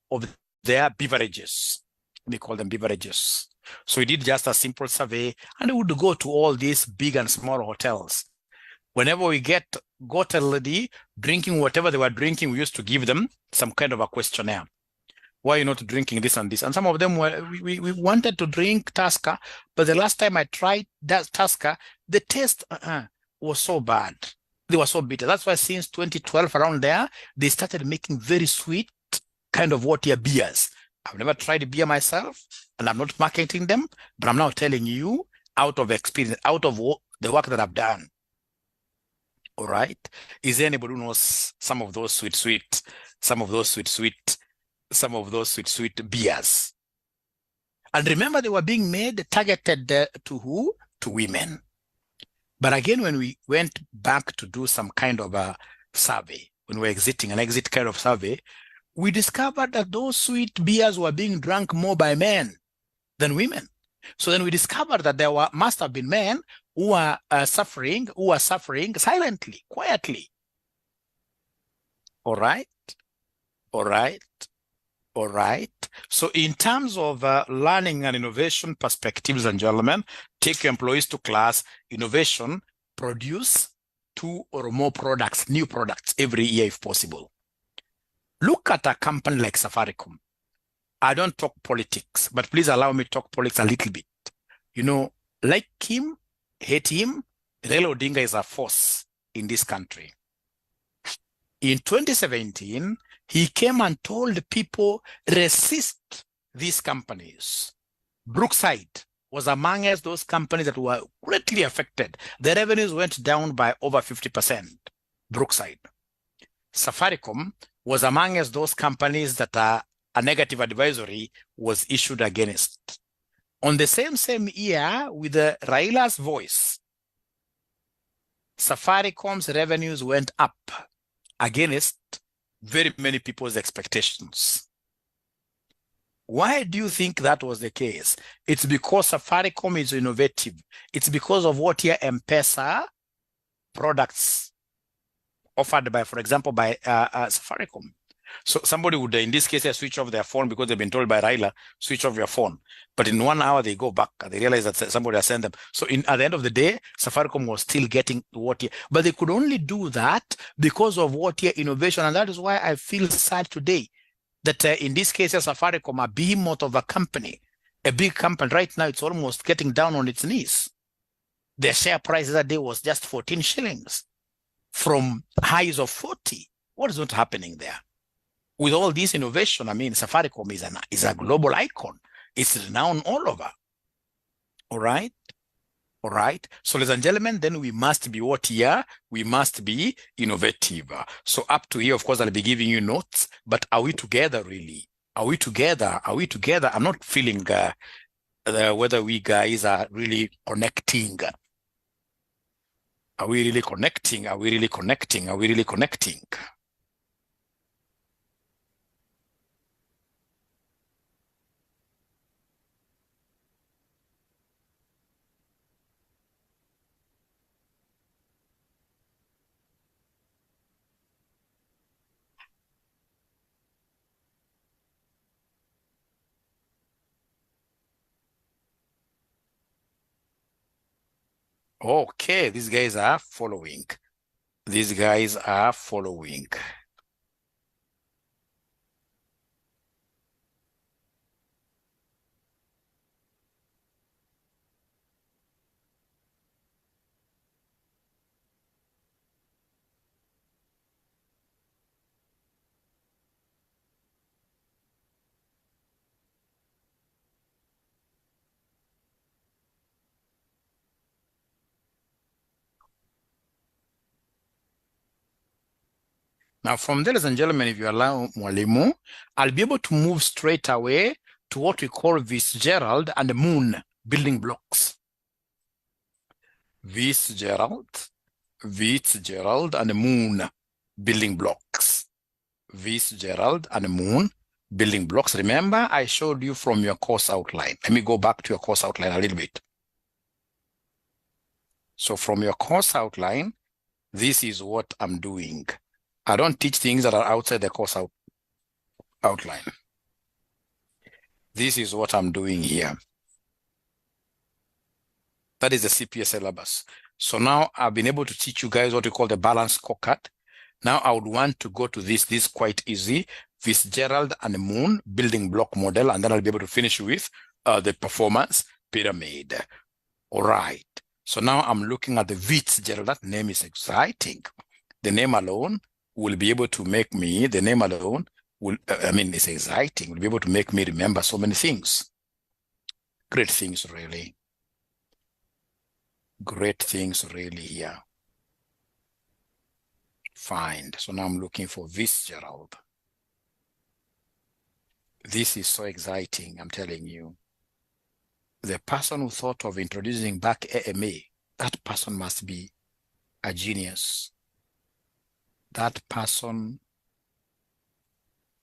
of their beverages. We call them beverages. So we did just a simple survey, and we would go to all these big and small hotels. Whenever we got a lady drinking whatever they were drinking, we used to give them some kind of a questionnaire. Why are you not drinking this and this? And some of them were, we wanted to drink Tusker, but the last time I tried that Tusker, the taste was so bad. They were so bitter. That's why since 2012 around there, they started making very sweet kind of what here beers. I've never tried beer myself, and I'm not marketing them, but I'm now telling you out of experience, out of the work that I've done. All right. Is there anybody who knows some of those sweet beers? And remember, they were being made targeted to who? To women. But again, when we went back to do some kind of a survey, when we were exiting, an exit kind of survey, we discovered that those sweet beers were being drunk more by men than women. So then we discovered that there must have been men who are suffering silently, quietly. All right. So in terms of learning and innovation perspectives, and gentlemen, take your employees to class. Innovation, produce 2 or more products, new products every year if possible. Look at a company like Safaricom. I don't talk politics, but please allow me to talk politics a little bit. You know, like him, hate him, Raila Odinga is a force in this country. In 2017, he came and told people, resist these companies. Brookside was among those companies that were greatly affected. The revenues went down by over 50%. Brookside. Safaricom was among those companies that a negative advisory was issued against. On the same year, with Raila's voice, Safaricom's revenues went up against very many people's expectations. Why do you think that was the case? It's because Safaricom is innovative. It's because of what here M-Pesa products offered by, for example, by Safaricom. So somebody would, in this case, switch off their phone because they've been told by Raila, switch off your phone. But in 1 hour, they go back and they realize that somebody has sent them. So at the end of the day, Safaricom was still getting what year, but they could only do that because of what year innovation. And that is why I feel sad today that in this case, Safaricom, a behemoth of a company, a big company right now, it's almost getting down on its knees. Their share price that day was just 14 shillings from highs of 40. What is not happening there? With all this innovation, I mean, Safaricom is a global icon. It's renowned all over. All right? All right. So, ladies and gentlemen, then we must be what here? We must be innovative. So up to here, of course, I'll be giving you notes, but are we together really? Are we together? Are we together? I'm not feeling whether we guys are really connecting. Are we really connecting? Are we really connecting? Are we really connecting? Okay, these guys are following. These guys are following. Now, from there, ladies and gentlemen, if you allow Mwalimu, I'll be able to move straight away to what we call Fitzgerald and Moon building blocks. Fitzgerald and Moon building blocks. Fitzgerald and Moon building blocks. Remember, I showed you from your course outline. Let me go back to your course outline a little bit. So from your course outline, this is what I'm doing. I don't teach things that are outside the course outline. This is what I'm doing here. That is the CPA syllabus. So now I've been able to teach you guys what we call the balance scorecard. Now I would want to go to this is quite easy, Fitzgerald and Moon building block model, and then I'll be able to finish with the performance pyramid. All right. So now I'm looking at the Fitzgerald. That name is exciting. The name alone will be able to make me, the name alone will, it's exciting, will be able to make me remember so many things. Great things, really. Great things, really, here. Find. So now I'm looking for Fitzgerald. This is so exciting, I'm telling you. The person who thought of introducing back AMA, that person must be a genius. That person,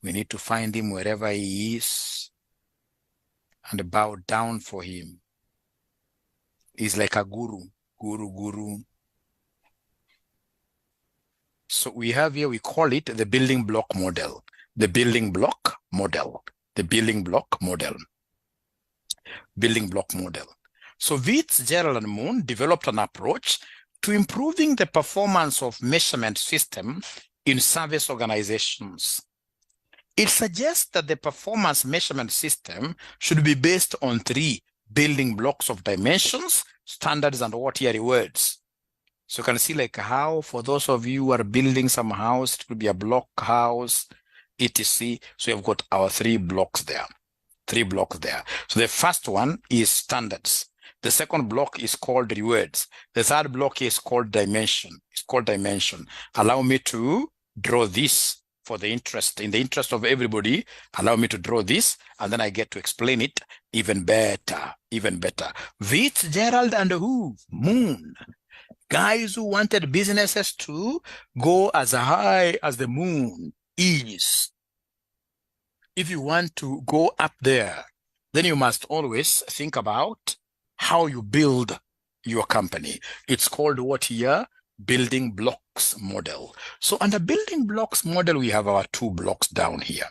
we need to find him wherever he is and bow down for him. He's like a guru. So we have here, we call it the building block model. The building block model. The building block model. Building block model. So Fitzgerald and Moon developed an approach to improving the performance of measurement system in service organizations. It suggests that the performance measurement system should be based on 3 building blocks of dimensions, standards, and what here rewards. So you can see like how, for those of you who are building some house, it could be a block house, etc. So you've got our 3 blocks there. 3 blocks there. So the first one is standards. The second block is called rewards. The third block is called dimension. It's called dimension. Allow me to draw this for the interest, in the interest of everybody. Allow me to draw this, and then I get to explain it even better, even better. Fitzgerald and who? Moon. Guys who wanted businesses to go as high as the moon is. If you want to go up there, then you must always think about how you build your company. It's called what here? building blocks model. So under building blocks model, we have our 2 blocks down here.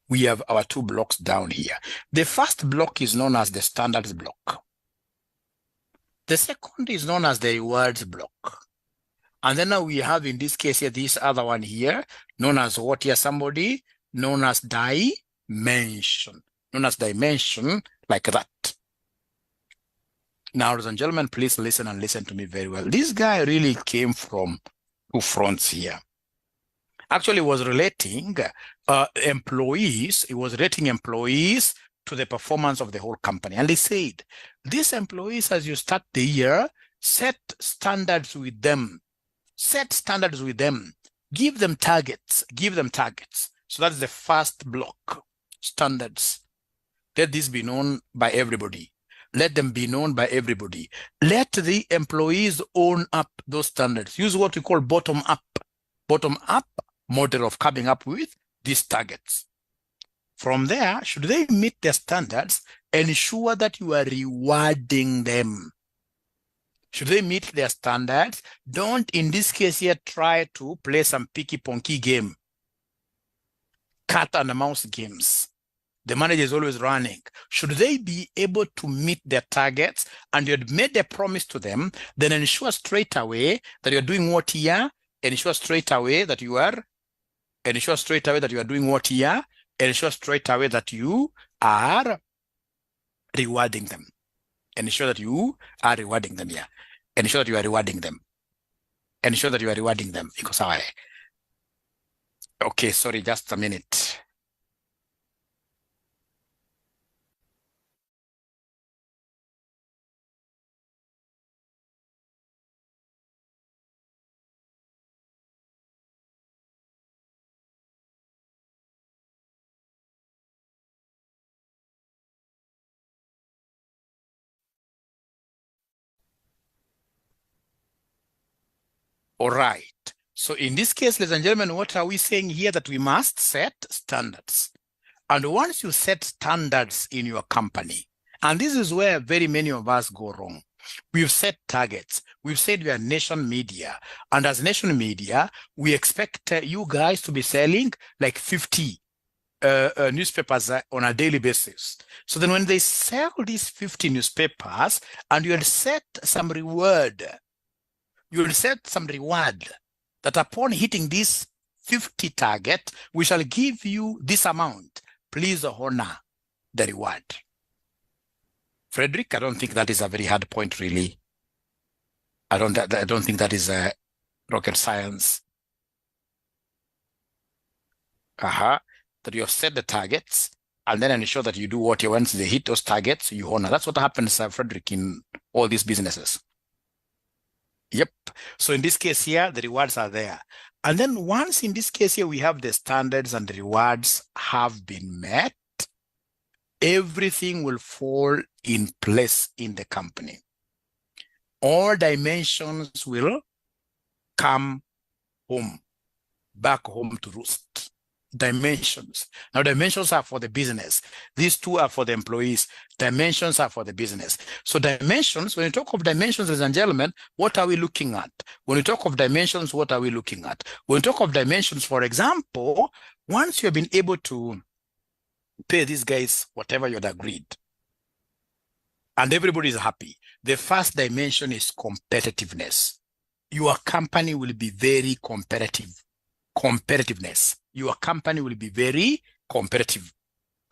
We have our 2 blocks down here. The first block is known as the standards block. The second is known as the rewards block. And then now we have, in this case here, this other one here, known as what here, somebody? Known as dimension. Known as dimension, like that. Now, ladies and gentlemen, please listen and listen to me very well. This guy really came from 2 fronts here. Actually, was relating employees. He was rating employees to the performance of the whole company. And he said, these employees, as you start the year, set standards with them. Set standards with them. Give them targets. Give them targets. So that's the first block. Standards. Let this be known by everybody. Let them be known by everybody. Let the employees own up those standards. Use what we call bottom-up model of coming up with these targets. From there, should they meet their standards, ensure that you are rewarding them. Should they meet their standards, don't, in this case here, try to play some picky-ponky game. Cat and mouse games. The manager is always running. Should they be able to meet their targets and you had made a promise to them, then ensure straight away that you're doing what here, ensure straight away that you are doing what here, ensure straight away that you are rewarding them. Ensure that you are rewarding them here. Ensure that you are rewarding them. Ensure that you are rewarding them. Okay, sorry, just a minute. All right. So in this case, ladies and gentlemen, what are we saying here? That we must set standards. And once you set standards in your company, and this is where very many of us go wrong. We've set targets. We've said we are nation media. And as nation media, we expect you guys to be selling like 50 newspapers on a daily basis. So then when they sell these 50 newspapers and you had set some reward, that upon hitting this 50 target, we shall give you this amount. Please honor the reward. Frederick, I don't think that is a very hard point, really. I don't think that is a rocket science. That you have set the targets, and then ensure that you do what you want. Once they hit those targets, you honor. That's what happens, Frederick, in all these businesses. Yep. So in this case here, the rewards are there. And then once in this case here, we have the standards and the rewards have been met, everything will fall in place in the company. All dimensions will come home, back home to roost. Dimensions. Now, dimensions are for the business. These 2 are for the employees. Dimensions are for the business. So dimensions, when you talk of dimensions, ladies and gentlemen, what are we looking at? When you talk of dimensions, what are we looking at? When you talk of dimensions, for example, once you have been able to pay these guys whatever you had agreed, and everybody is happy, the first dimension is competitiveness. Your company will be very competitive. Competitiveness. Your company will be very competitive.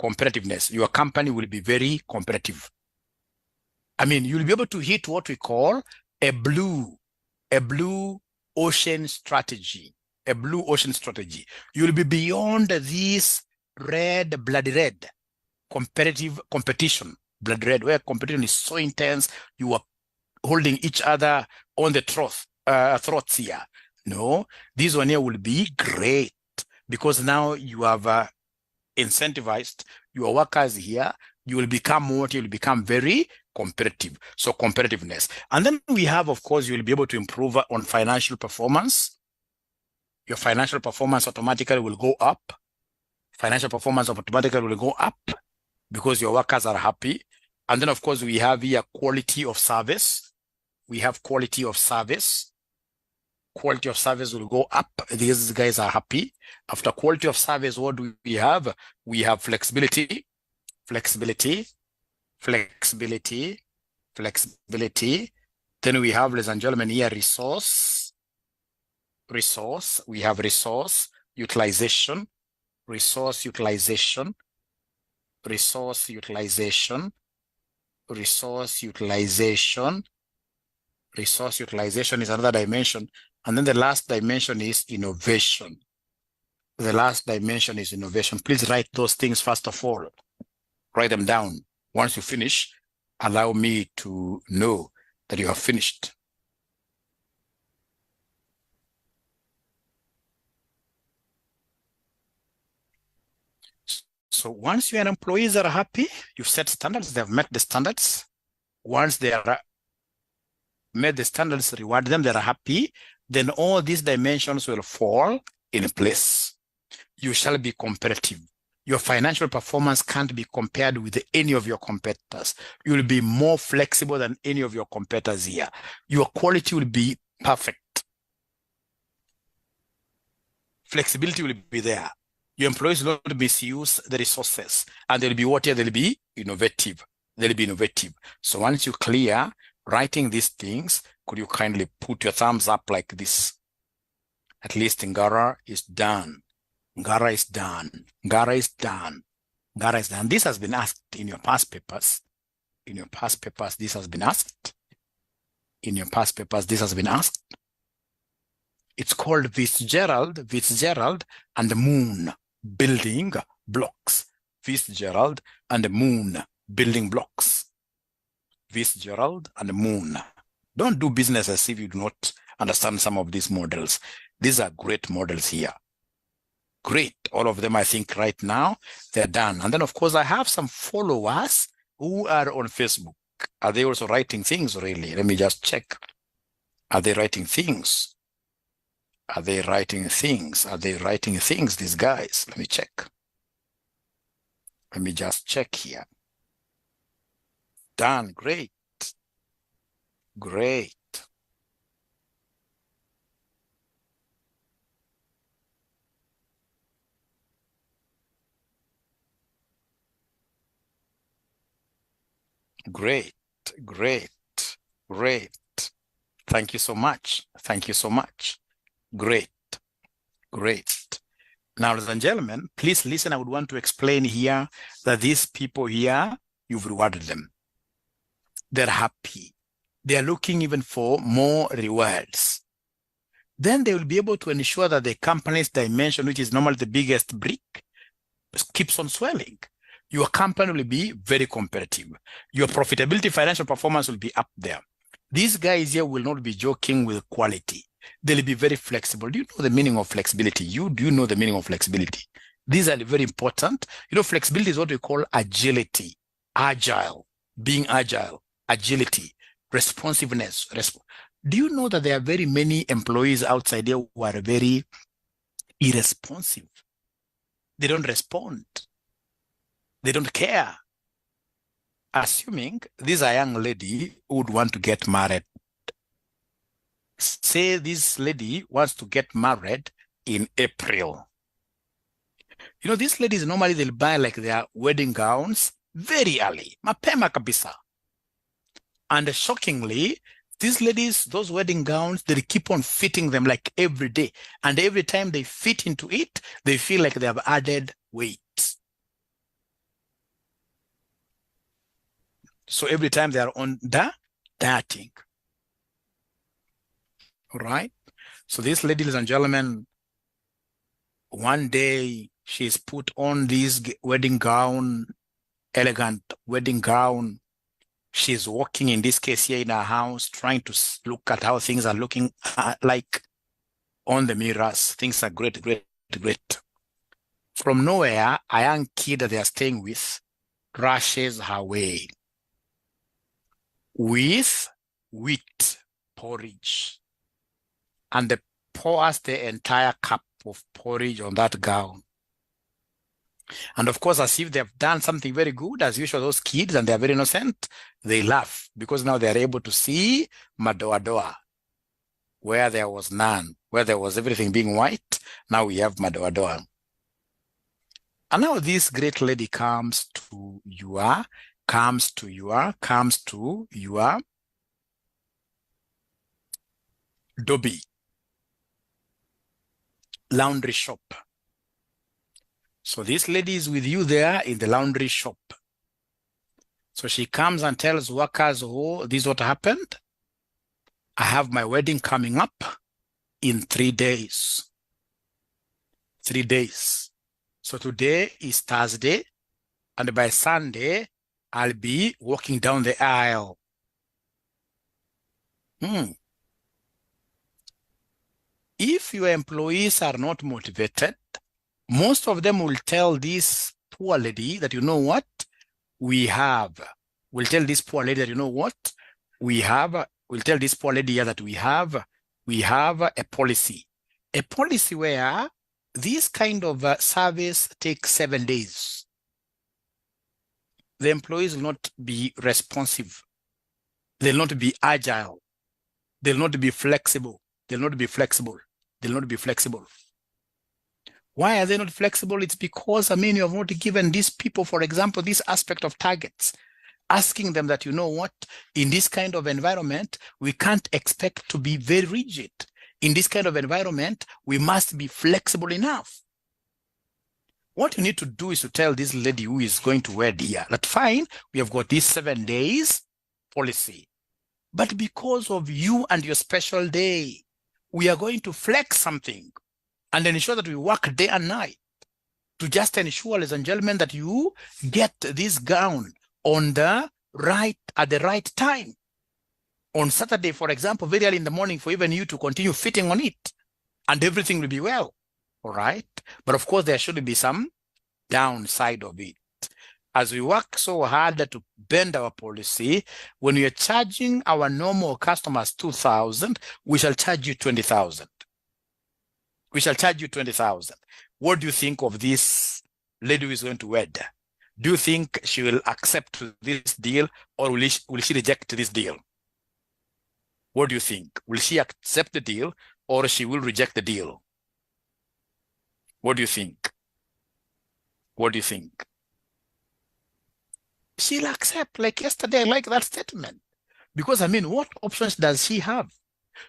Competitiveness. Your company will be very competitive. I mean, you'll be able to hit what we call a blue ocean strategy. A blue ocean strategy. You'll be beyond this blood red competition. Blood red, where competition is so intense, you are holding each other on the throats here. No, this one here will be great because now you have incentivized your workers here. You will become what? You will become very competitive. So competitiveness. And then we have, of course, you will be able to improve on financial performance. Your financial performance automatically will go up. Financial performance automatically will go up because your workers are happy. And then, of course, we have here quality of service. we have quality of service. Quality of service will go up. These guys are happy. After quality of service, what do we have? We have flexibility, flexibility, flexibility, flexibility. Then we have, ladies and gentlemen, here resource, resource. We have resource utilization, resource utilization, resource utilization, resource utilization. Resource utilization is another dimension. And then the last dimension is innovation. The last dimension is innovation. Please write those things first of all. Write them down. Once you finish, allow me to know that you have finished. So once your employees are happy, you've set standards, they've met the standards. Once they are met the standards, reward them, they're happy, then all these dimensions will fall in place. You shall be competitive. Your financial performance can't be compared with any of your competitors. You'll be more flexible than any of your competitors here. Your quality will be perfect. Flexibility will be there. Your employees will not misuse the resources, and they'll be what? They'll be innovative. They'll be innovative. So once you clear writing these things, could you kindly put your thumbs up like this? At least 𝐵𝐺𝐻 is done. 𝐵𝐺𝐻 is done. 𝐵𝐺𝐻 is done. 𝐵𝐺𝐻 is done. This has been asked in your past papers. In your past papers, this has been asked. In your past papers, this has been asked. It's called 𝐵𝐶𝐺𝐿 and the moon building blocks. 𝐵𝐶𝐺𝐿 and the moon building blocks. 𝐵𝐶𝐺𝐿 and the moon. Don't do business as if you do not understand some of these models. These are great models here. Great. All of them, I think right now, they're done. And then, of course, I have some followers who are on Facebook. Are they also writing things, really? Let me just check. Are they writing things? Are they writing things? Are they writing things, these guys? Let me check. Let me just check here. Done. Great. Great. Great. Great. Great. Thank you so much. Thank you so much. Great. Great. Now, ladies and gentlemen, please listen. I would want to explain here that these people here, you've rewarded them. They're happy. They're looking even for more rewards. Then they will be able to ensure that the company's dimension, which is normally the biggest brick, keeps on swelling. Your company will be very competitive. Your profitability, financial performance will be up there. These guys here will not be joking with quality. They'll be very flexible. Do you know the meaning of flexibility? Do you know the meaning of flexibility? These are very important. You know, flexibility is what we call agility, agile, being agile, agility, responsiveness. Do you know that there are very many employees outside there who are very irresponsive? They don't respond. They don't care. Assuming this is a young lady who would want to get married. Say this lady wants to get married in April. You know, these ladies, normally they'll buy like their wedding gowns very early. Mapema kabisa. And shockingly, these ladies, those wedding gowns, they keep on fitting them like every day. And every time they fit into it, they feel like they have added weight. So every time they are on dieting. All right. So this lady, ladies and gentlemen, one day she's put on this wedding gown, elegant wedding gown. She's walking, in this case here in her house, trying to look at how things are looking like on the mirrors. Things are great, great, great. From nowhere, a young kid that they are staying with rushes her way with wheat porridge, and they pours the entire cup of porridge on that gown. And of course, as if they have done something very good, as usual, those kids, and they are very innocent, they laugh because now they are able to see madoadoa where there was none, where there was everything being white. Now we have madoadoa. And now this great lady comes to your Dobby laundry shop. So this lady is with you there in the laundry shop. So she comes and tells workers, oh, this is what happened. I have my wedding coming up in 3 days. 3 days. So today is Thursday, and by Sunday, I'll be walking down the aisle. If your employees are not motivated, most of them will tell this poor lady that, you know what, we'll tell this poor lady that, you know what, we'll tell this poor lady that we have a policy where this kind of service takes 7 days. The employees will not be responsive. They'll not be agile. They'll not be flexible. They'll not be flexible. Why are they not flexible? It's because, you have not given these people, for example, this aspect of targets, asking them that, you know what, in this kind of environment, we can't expect to be very rigid. In this kind of environment, we must be flexible enough. What you need to do is to tell this lady who is going to wed here that, fine, we have got this 7 days policy, but because of you and your special day, we are going to flex something and ensure that we work day and night to just ensure, ladies and gentlemen, that you get this gown at the right time. On Saturday, for example, very early in the morning, for even you to continue fitting on it, and everything will be well, all right? But of course, there should be some downside of it. As we work so hard to bend our policy, when we are charging our normal customers 2,000, we shall charge you 20,000. We shall charge you 20,000. What do you think of this lady who is going to wed? Do you think she will accept this deal, or will she reject this deal? What do you think? Will she accept the deal, or she will reject the deal? What do you think? What do you think? She'll accept, like yesterday, I like that statement. Because, what options does she have?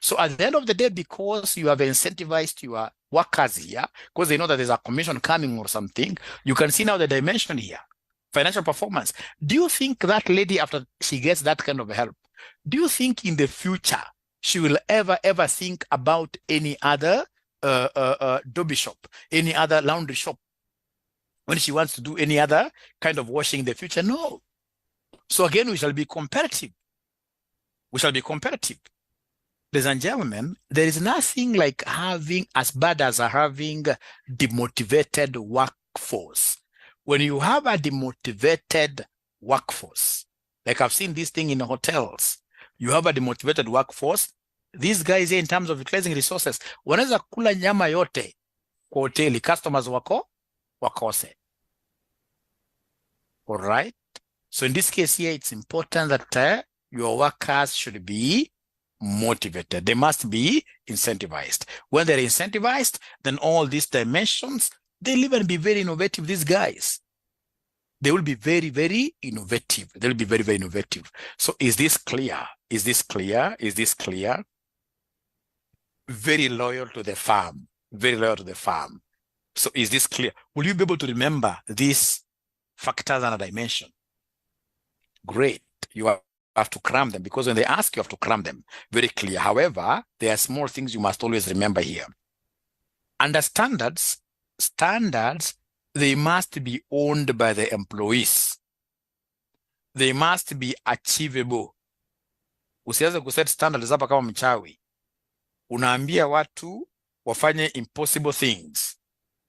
So at the end of the day, because you have incentivized your workers here, because they know that there's a commission coming or something, you can see now the dimension here, financial performance. Do you think that lady, after she gets that kind of help, do you think in the future she will ever think about any other Dobby shop, any other laundry shop, when she wants to do any other kind of washing in the future? No. So again, we shall be competitive. We shall be competitive. Ladies and gentlemen, there is nothing like having as bad as having demotivated workforce. When you have a demotivated workforce, like I've seen this thing in hotels, you have a demotivated workforce. These guys here, in terms of utilizing resources, wanaweza kula nyama yote kwa hoteli, customers wakose. All right? So in this case here, it's important that your workers should be motivated. They must be incentivized. When they're incentivized, then all these dimensions, they'll even be very innovative, these guys. They will be very, very innovative. They'll be very, very innovative. So is this clear? Is this clear? Is this clear? Very loyal to the farm. Very loyal to the farm. So is this clear? Will you be able to remember these factors and a dimension? Great. You have to cram them, because when they ask, you have to cram them. Very clear. However, there are small things you must always remember here. Under standards, they must be owned by the employees. They must be achievable. Usiweze kuset standards hapa kama mchawi. Unaambia watu wafanye impossible things.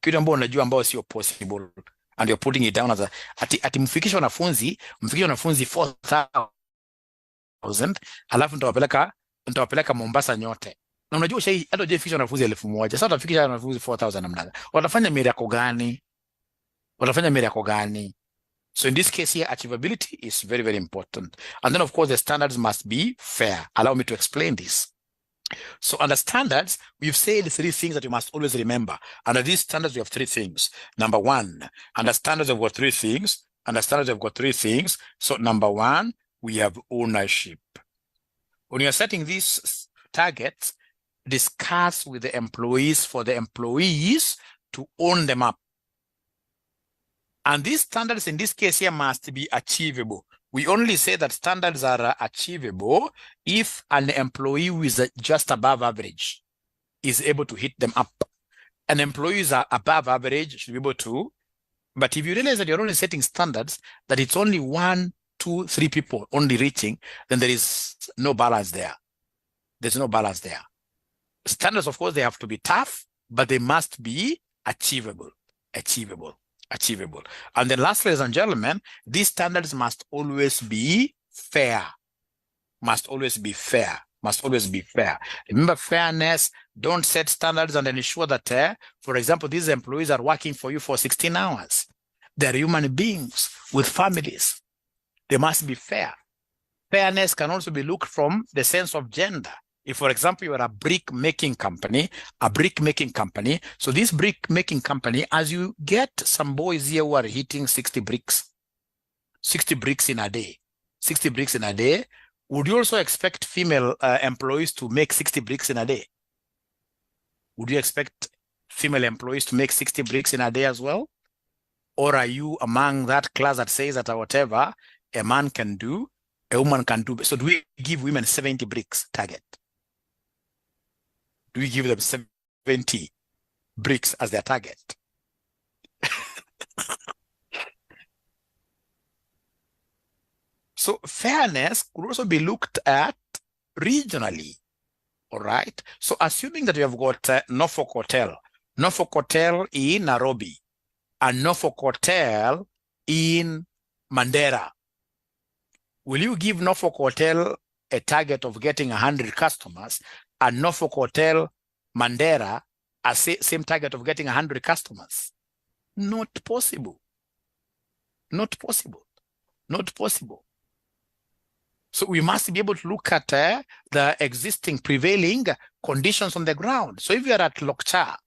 Kitu ambao unajua ambao sio possible, and you're putting it down as ati mfikisha wanafunzi 4,000, alafu nitawapeleka Mombasa nyote. Na unajua hata je fikisha wanafunzi 1,000. Sasa utafikisha wanafunzi 4,000 namna. Watafanya miracle gani? Watafanya miracle gani? So in this case here, achievability is very, very important. And then of course the standards must be fair. Allow me to explain this. So under standards, we've said 3 things that you must always remember. Under these standards, we have 3 things. Number 1, under standards, we've got 3 things. Under standards, we've got 3 things. So number 1, we have ownership. When you're setting these targets, discuss with the employees for the employees to own them up. And these standards in this case here must be achievable. We only say that standards are achievable if an employee who is just above average is able to hit them up. An employee who is above average should be able to, but if you realize that you're only setting standards, that it's only 1, 2, 3 people only reaching, then there is no balance there. There's no balance there. Standards, of course, they have to be tough, but they must be achievable. And then lastly, ladies and gentlemen, these standards must always be fair. Remember fairness. Don't set standards and ensure that, for example, these employees are working for you for 16 hours. They're human beings with families. They must be fair. Fairness can also be looked from the sense of gender. If, for example, you are a brick-making company, so this brick-making company, as you get some boys here who are hitting 60 bricks in a day, would you also expect female employees to make 60 bricks in a day? Would you expect female employees to make 60 bricks in a day as well? Or are you among that class that says that whatever a man can do, a woman can do? So do we give women 70 bricks target? Do we give them 70 bricks as their target? So fairness could also be looked at regionally, all right? So assuming that you have got Norfolk Hotel in Nairobi, and Norfolk Hotel in Mandera, will you give Norfolk Hotel a target of getting 100 customers, and Norfolk Hotel Mandera a same target of getting 100 customers? Not possible. So we must be able to look at the existing prevailing conditions on the ground. So if you are at Lokcha,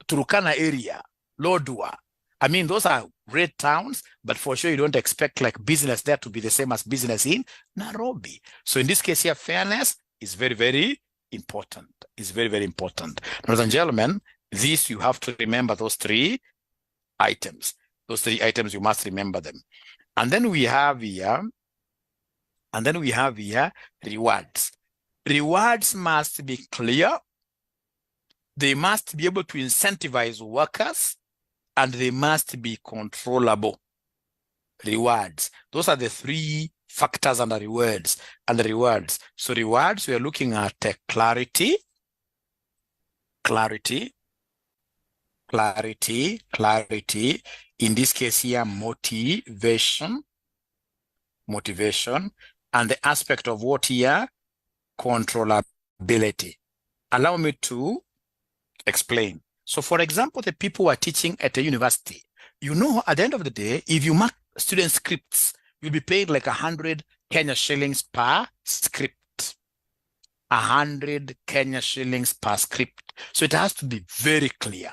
Turkana area, Lodwar, I mean, those are great towns, but for sure you don't expect like business there to be the same as business in Nairobi. So in this case here, fairness is very, very important. Ladies and gentlemen, you have to remember those 3 items. Those 3 items, you must remember them. And then we have here, rewards. Rewards must be clear. They must be able to incentivize workers, and they must be controllable. Rewards. Those are the 3 factors under rewards. So rewards, we are looking at clarity. In this case here, motivation. And the aspect of what here? Controllability. Allow me to explain. So for example, the people who are teaching at a university, you know, at the end of the day, if you mark student scripts, you'll be paid like 100 Kenya shillings per script. 100 Kenya shillings per script. So it has to be very clear.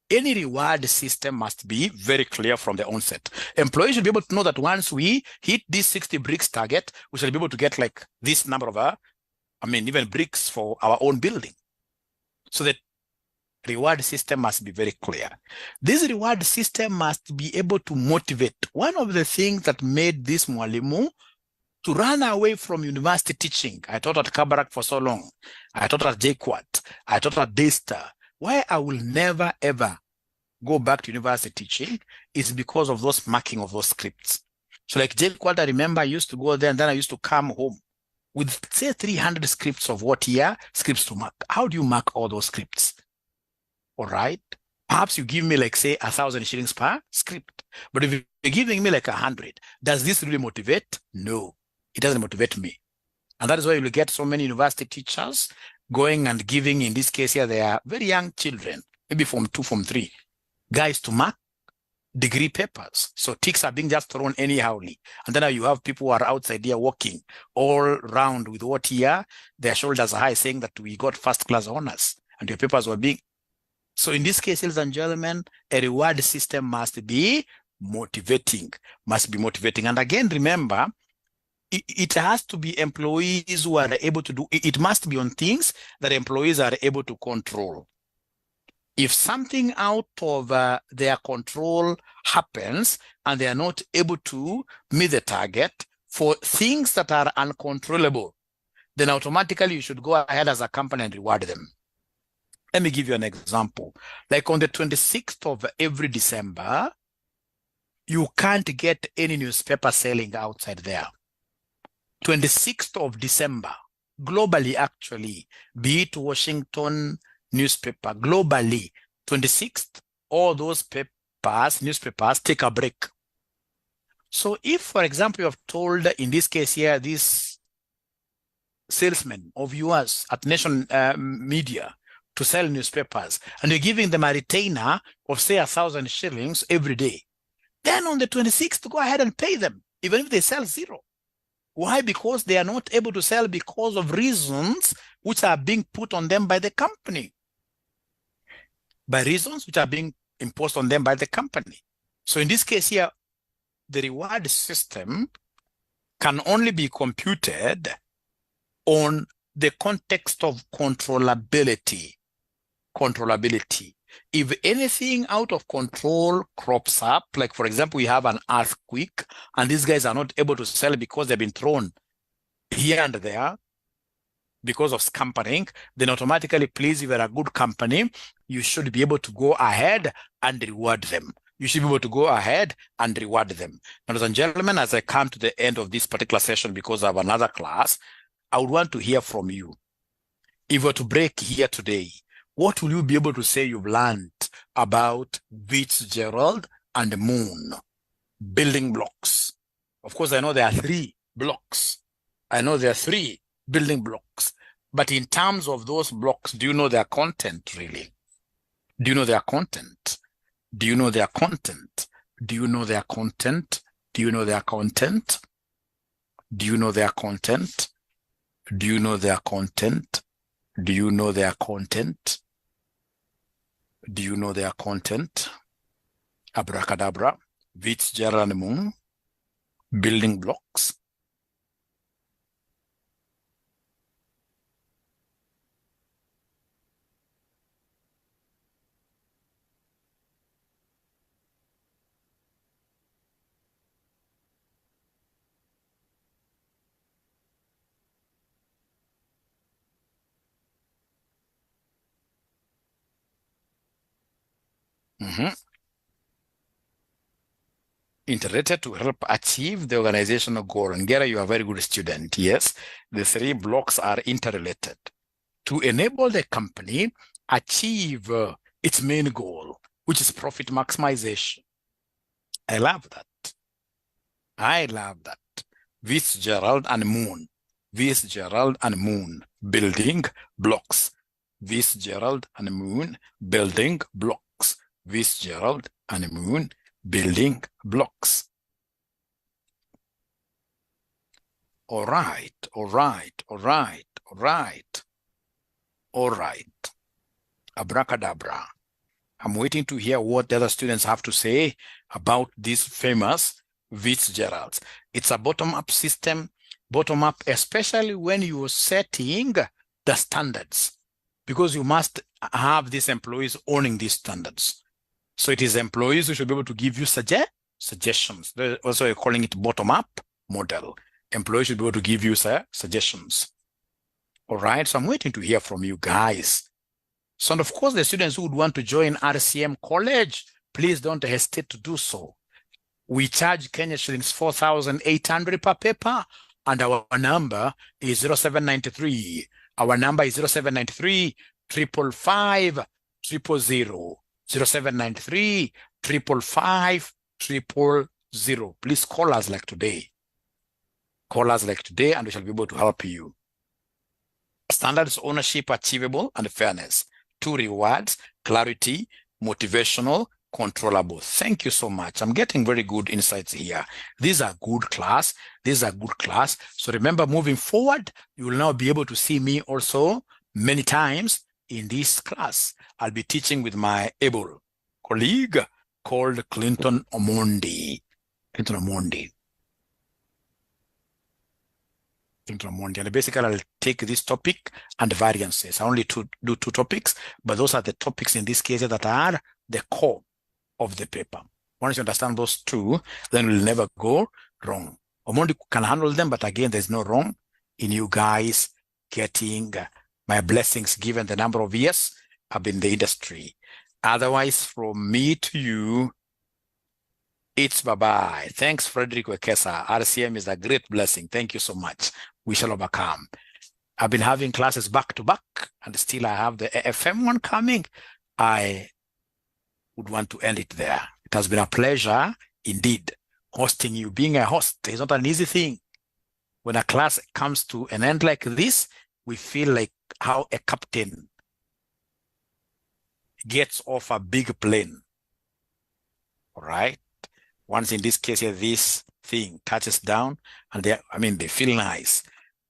Any reward system must be very clear from the onset. Employees should be able to know that once we hit this 60 bricks target, we shall be able to get like this number of, even bricks for our own building. So that reward system must be very clear. This reward system must be able to motivate. One of the things that made this mwalimu to run away from university teaching, I taught at Kabarak for so long, I taught at JKUAT, I taught at Daystar, why I will never ever go back to university teaching is because of those marking of those scripts. So like JKUAT, I remember I used to go there and then I used to come home with say 300 scripts of what year scripts to mark. How do you mark all those scripts? All right. Perhaps you give me like say 1,000 shillings per script. But if you're giving me like 100, does this really motivate? No, it doesn't motivate me. And that is why you will get so many university teachers going and giving, in this case here, they are very young children, maybe Form 2, Form 3. guys to mark degree papers. So ticks are being just thrown anyhowly. And then you have people who are outside here walking all round with what here, their shoulders high, saying that we got first class honors and your papers were being. So in this case, ladies and gentlemen, a reward system must be motivating, And again, remember, it has to be employees who are able to do, it must be on things that employees are able to control. If something out of their control happens and they are not able to meet the target for things that are uncontrollable, then automatically you should go ahead as a company and reward them. Let me give you an example. Like on the 26th of every December, you can't get any newspaper selling outside there. 26th of December, globally actually, be it Washington newspaper, globally, 26th, all those newspapers take a break. So if, for example, you have told, in this case here, this salesman of yours at Nation Media to sell newspapers, and you're giving them a retainer of, say, 1,000 shillings every day, then on the 26th, go ahead and pay them, even if they sell zero. Why? Because they are not able to sell because of reasons which are being put on them by the company. By reasons which are being imposed on them by the company. So in this case here, the reward system can only be computed on the context of controllability. If anything out of control crops up, like for example, we have an earthquake and these guys are not able to sell because they've been thrown here and there because of scampering, then automatically, please, if you're a good company, you should be able to go ahead and reward them. You should be able to go ahead and reward them. Ladies and gentlemen, as I come to the end of this particular session because I have another class, I would want to hear from you. If we were to break here today, what will you be able to say you've learned about 𝐨𝐿𝐼R𝐶 and Moon? Building blocks. Of course, I know there are 3 blocks. I know there are 3 building blocks. But in terms of those blocks, do you know their content really? Do you know their content? Do you know their content? Do you know their content? Do you know their content? Do you know their content? Do you know their content? Do you know their content? Do you know their content? Abracadabra, 𝐨𝐿𝐼R𝐶 and Moon, building blocks. Interrelated to help achieve the organizational goal. And Gera, you are a very good student. Yes, the 3 blocks are interrelated to enable the company achieve its main goal, which is profit maximization. I love that. I love that. 𝐨𝐿𝐼R𝐶 and Moon. 𝐨𝐿𝐼R𝐶 and Moon, building blocks. 𝐨𝐿𝐼R𝐶 and Moon, building blocks. 𝐨𝐿𝐼R𝐶 and Moon, building blocks. All right. Abracadabra. I'm waiting to hear what the other students have to say about this famous 𝐨𝐿𝐼R𝐶. It's a bottom-up system, bottom-up, especially when you're setting the standards, because you must have these employees owning these standards. So it is employees who should be able to give you suggestions. They're also calling it bottom-up model. Employees should be able to give you suggestions. All right, so I'm waiting to hear from you guys. So, and of course, the students who would want to join RCM College, please don't hesitate to do so. We charge Kenya shillings 4,800 per paper, and our number is 0793. Our number is 0793 555 000. 0793 555 000. Please call us like today. Call us like today, and we shall be able to help you. Standards, ownership, achievable, and fairness. 2 rewards, clarity, motivational, controllable. Thank you so much. I'm getting very good insights here. These are good class. These are good class. So remember, moving forward, you will now be able to see me also many times in this class. I'll be teaching with my able colleague called Clinton Omondi. Clinton Omondi. And basically, I'll take this topic and variances. I only do two topics, but those are the topics in this case that are the core of the paper. Once you understand those two, then we'll never go wrong. Omondi can handle them, but again, there's no wrong in you guys getting my blessings given the number of years I've been in the industry. Otherwise, from me to you, it's bye-bye. Thanks, Frederick Wekesa. RCM is a great blessing. Thank you so much. We shall overcome. I've been having classes back to back, and still I have the AFM one coming. I would want to end it there. It has been a pleasure indeed hosting you. Being a host is not an easy thing. When a class comes to an end like this, we feel like how a captain gets off a big plane. All right. Once in this case here, this thing touches down and they feel nice.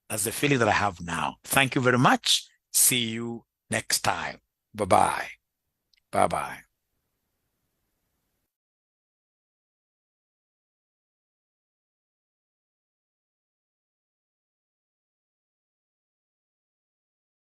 That's the feeling that I have now. Thank you very much. See you next time. Bye-bye. Bye-bye.